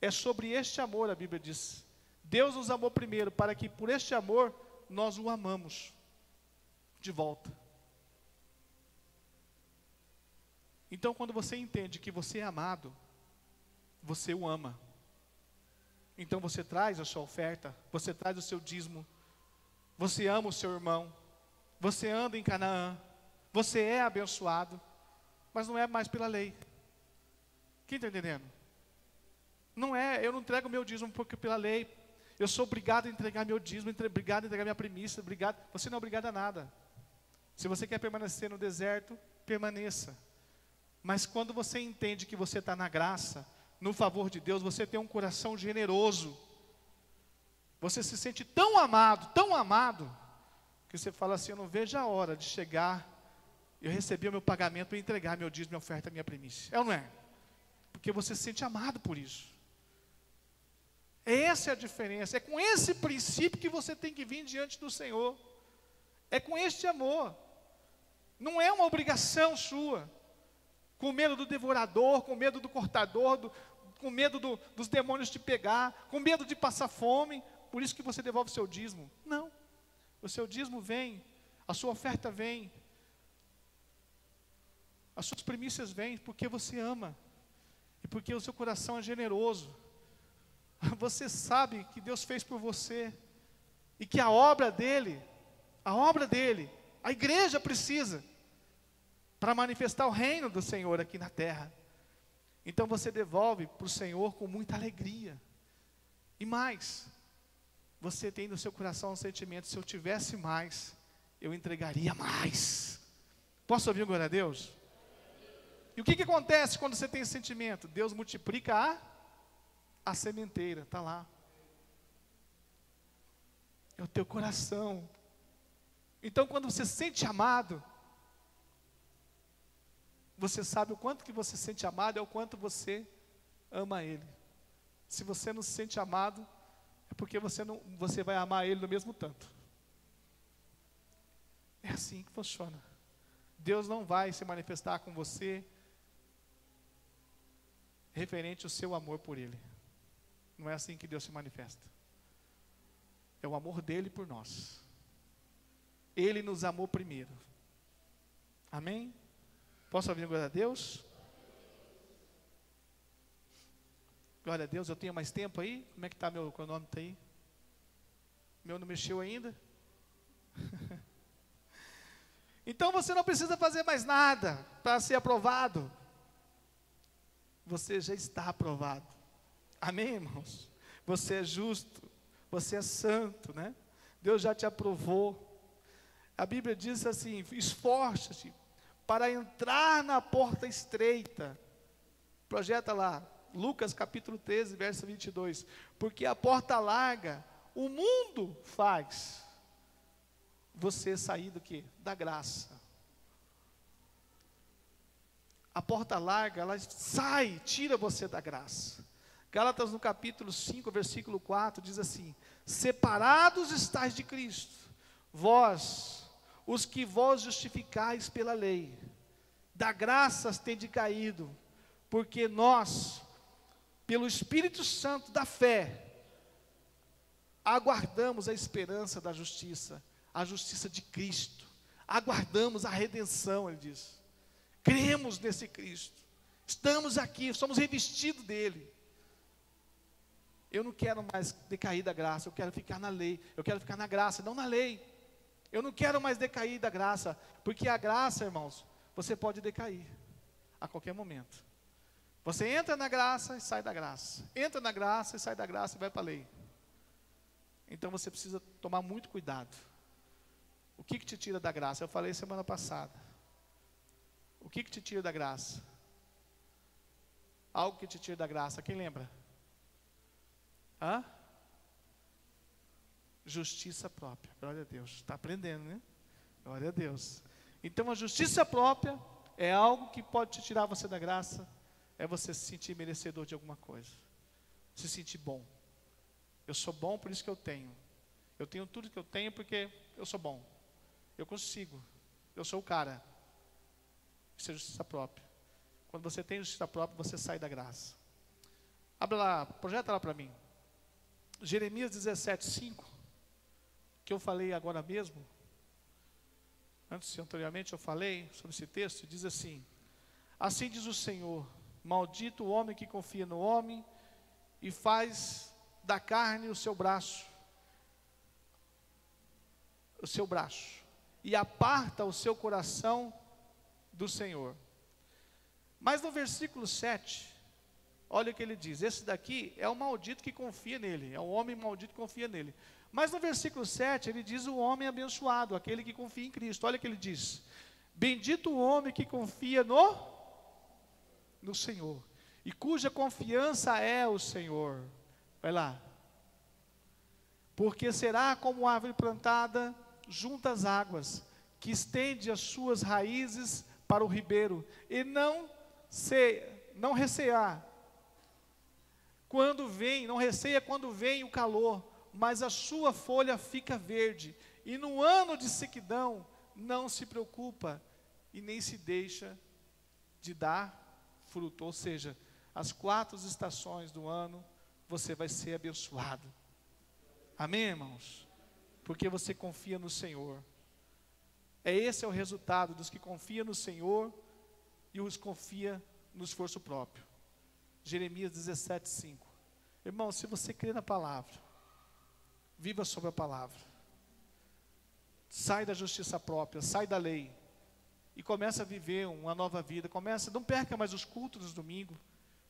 é sobre este amor, a Bíblia diz. Deus nos amou primeiro, para que por este amor, nós o amamos de volta. Então, quando você entende que você é amado, você o ama. Então, você traz a sua oferta, você traz o seu dízimo, você ama o seu irmão, você anda em Canaã, você é abençoado, mas não é mais pela lei. Quem está entendendo? Não é, eu não entrego meu dízimo porque pela lei, eu sou obrigado a entregar meu dízimo, obrigado a entregar minha primícia, você não é obrigado a nada. Se você quer permanecer no deserto, permaneça. Mas quando você entende que você está na graça, no favor de Deus, você tem um coração generoso. Você se sente tão amado, que você fala assim, eu não vejo a hora de chegar, eu receber o meu pagamento e entregar meu dízimo, minha oferta, minha primícia. É ou não é? Porque você se sente amado por isso. Essa é a diferença. É com esse princípio que você tem que vir diante do Senhor. É com este amor. Não é uma obrigação sua. Com medo do devorador, com medo do cortador, com medo dos demônios te pegar, com medo de passar fome. Por isso que você devolve o seu dízimo. Não. O seu dízimo vem, a sua oferta vem, as suas primícias vêm porque você ama. E porque o seu coração é generoso. Você sabe que Deus fez por você. E que a obra dele, a igreja precisa para manifestar o reino do Senhor aqui na terra. Então você devolve para o Senhor com muita alegria. E mais, você tem no seu coração um sentimento, se eu tivesse mais, eu entregaria mais. Posso ouvir glória a Deus? E o que acontece quando você tem esse sentimento? Deus multiplica a sementeira, está lá. É o teu coração. Então quando você se sente amado, você sabe o quanto que você se sente amado, é o quanto você ama Ele. Se você não se sente amado, é porque você vai amar Ele no mesmo tanto. É assim que funciona. Deus não vai se manifestar com você referente ao seu amor por Ele. Não é assim que Deus se manifesta. É o amor dele por nós. Ele nos amou primeiro. Amém? Posso ouvir glória a Deus? Glória a Deus, eu tenho mais tempo aí? Como é que está meu cronômetro aí? Meu não mexeu ainda? Então você não precisa fazer mais nada para ser aprovado. Você já está aprovado. Amém, irmãos? Você é justo, você é santo, né? Deus já te aprovou. A Bíblia diz assim, esforça-te para entrar na porta estreita. Projeta lá, Lucas capítulo 13, verso 22. Porque a porta larga, o mundo faz você sair do quê? Da graça. A porta larga, ela tira você da graça. Gálatas no capítulo 5, versículo 4, diz assim: separados estáis de Cristo, vós, os que vós justificais pela lei, da graça tendes caído, porque nós, pelo Espírito Santo da fé, aguardamos a esperança da justiça, a justiça de Cristo, aguardamos a redenção, ele diz. Cremos nesse Cristo, estamos aqui, somos revestidos dele. Eu não quero mais decair da graça, eu quero ficar na lei, eu quero ficar na graça, não na lei. Eu não quero mais decair da graça, porque a graça, irmãos, você pode decair a qualquer momento. Você entra na graça e sai da graça, entra na graça e sai da graça e vai para a lei. Então você precisa tomar muito cuidado. O que te tira da graça? Eu falei semana passada. O que te tira da graça? Algo que te tira da graça, quem lembra? Justiça própria. Glória a Deus. Está aprendendo, né? Glória a Deus. Então a justiça própria é algo que pode te tirar você da graça. É você se sentir merecedor de alguma coisa. Se sentir bom. Eu sou bom, por isso que eu tenho. Eu tenho tudo que eu tenho porque eu sou bom. Eu consigo. Eu sou o cara. Isso é justiça própria. Quando você tem justiça própria, você sai da graça. Abre lá, projeta lá para mim. Jeremias 17:5, que eu falei agora mesmo. Anteriormente eu falei sobre esse texto, diz assim: assim diz o Senhor, maldito o homem que confia no homem e faz da carne o seu braço, e aparta o seu coração do Senhor. Mas no versículo 7, olha o que ele diz, esse daqui é o maldito que confia nele, é o homem maldito que confia nele. Mas no versículo 7, ele diz o homem abençoado, aquele que confia em Cristo. Olha o que ele diz: bendito o homem que confia no Senhor, e cuja confiança é o Senhor. Vai lá. Porque será como árvore plantada junto às águas, que estende as suas raízes para o ribeiro, e não receia quando vem o calor, mas a sua folha fica verde, e no ano de sequidão não se preocupa, e nem se deixa de dar fruto. Ou seja, as 4 estações do ano, você vai ser abençoado. Amém, irmãos? Porque você confia no Senhor. Esse é o resultado dos que confiam no Senhor e os confia no esforço próprio. Jeremias 17:5. Irmão, se você crê na palavra, viva sobre a palavra. Sai da justiça própria, sai da lei e começa a viver uma nova vida. Não perca mais os cultos dos domingos.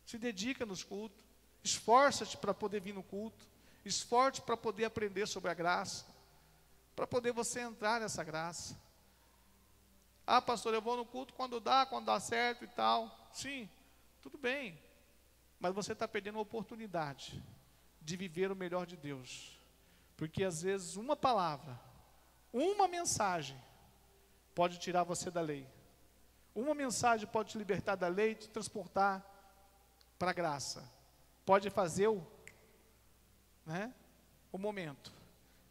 Se dedica nos cultos. Esforça-te para poder vir no culto. Esforce para poder aprender sobre a graça, para poder você entrar nessa graça. Ah, pastor, eu vou no culto quando dá certo e tal. Sim, tudo bem. Mas você está perdendo a oportunidade de viver o melhor de Deus. Porque às vezes uma palavra, uma mensagem, pode tirar você da lei. Uma mensagem pode te libertar da lei e te transportar para a graça. Pode fazer o momento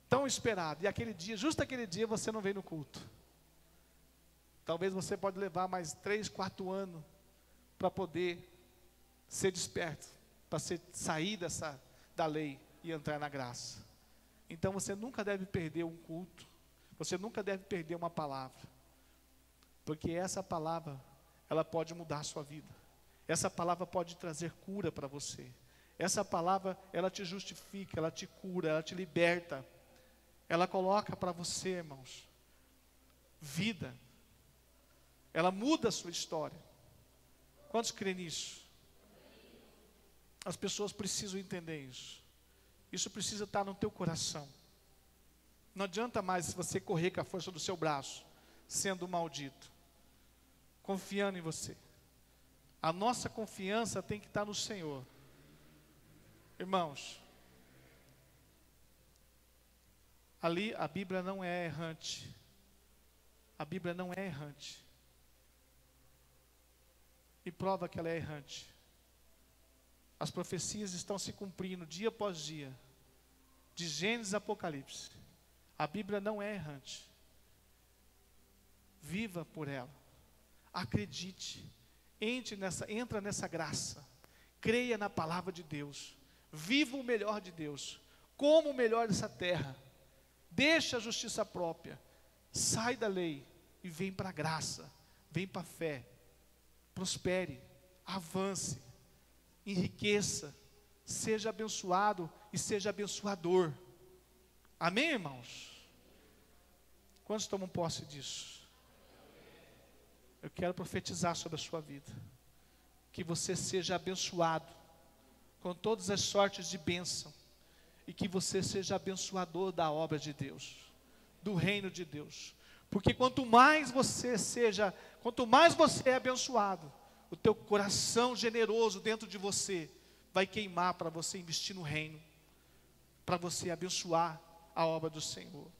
tão esperado. E aquele dia, justo aquele dia, você não vem no culto. Talvez você pode levar mais 3, 4 anos para poder ser desperto, para sair da lei e entrar na graça. Então você nunca deve perder um culto. Você nunca deve perder uma palavra. Porque essa palavra, ela pode mudar a sua vida. Essa palavra pode trazer cura para você. Essa palavra, ela te justifica, ela te cura, ela te liberta. Ela coloca para você, irmãos, vida. Ela muda a sua história. Quantos creem nisso? As pessoas precisam entender isso. Isso precisa estar no teu coração. Não adianta mais você correr com a força do seu braço, sendo maldito, confiando em você. A nossa confiança tem que estar no Senhor. Irmãos, ali a Bíblia não é errante. A Bíblia não é errante. E prova que ela é errante. As profecias estão se cumprindo dia após dia. De Gênesis a Apocalipse. A Bíblia não é errante. Viva por ela. Acredite. Entra nessa graça. Creia na palavra de Deus. Viva o melhor de Deus. Coma o melhor dessa terra. Deixa a justiça própria. Sai da lei e vem para a graça. Vem para a fé. Prospere. Avance. Enriqueça. Seja abençoado e seja abençoador. Amém, irmãos? Quantos tomam posse disso? Eu quero profetizar sobre a sua vida. Que você seja abençoado com todas as sortes de bênção, e que você seja abençoador da obra de Deus, do reino de Deus, porque quanto mais você é abençoado, o teu coração generoso dentro de você, vai queimar para você investir no reino, para você abençoar a obra do Senhor.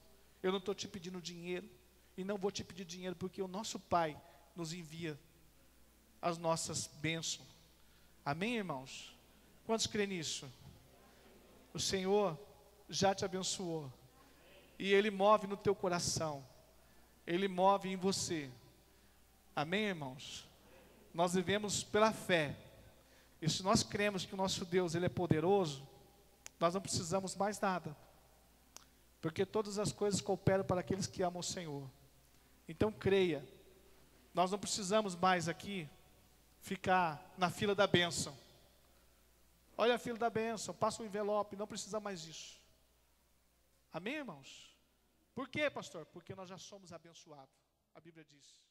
Eu não estou te pedindo dinheiro, e não vou te pedir dinheiro, porque o nosso Pai nos envia as nossas bênçãos. Amém, irmãos? Quantos creem nisso? O Senhor já te abençoou, e Ele move no teu coração, Ele move em você. Amém, irmãos? Nós vivemos pela fé, e se nós cremos que o nosso Deus, Ele é poderoso, nós não precisamos mais nada, porque todas as coisas cooperam para aqueles que amam o Senhor. Então creia, nós não precisamos mais aqui ficar na fila da bênção. Olha a fila da bênção, passa o envelope, não precisa mais disso. Amém, irmãos? Por quê, pastor? Porque nós já somos abençoados, a Bíblia diz.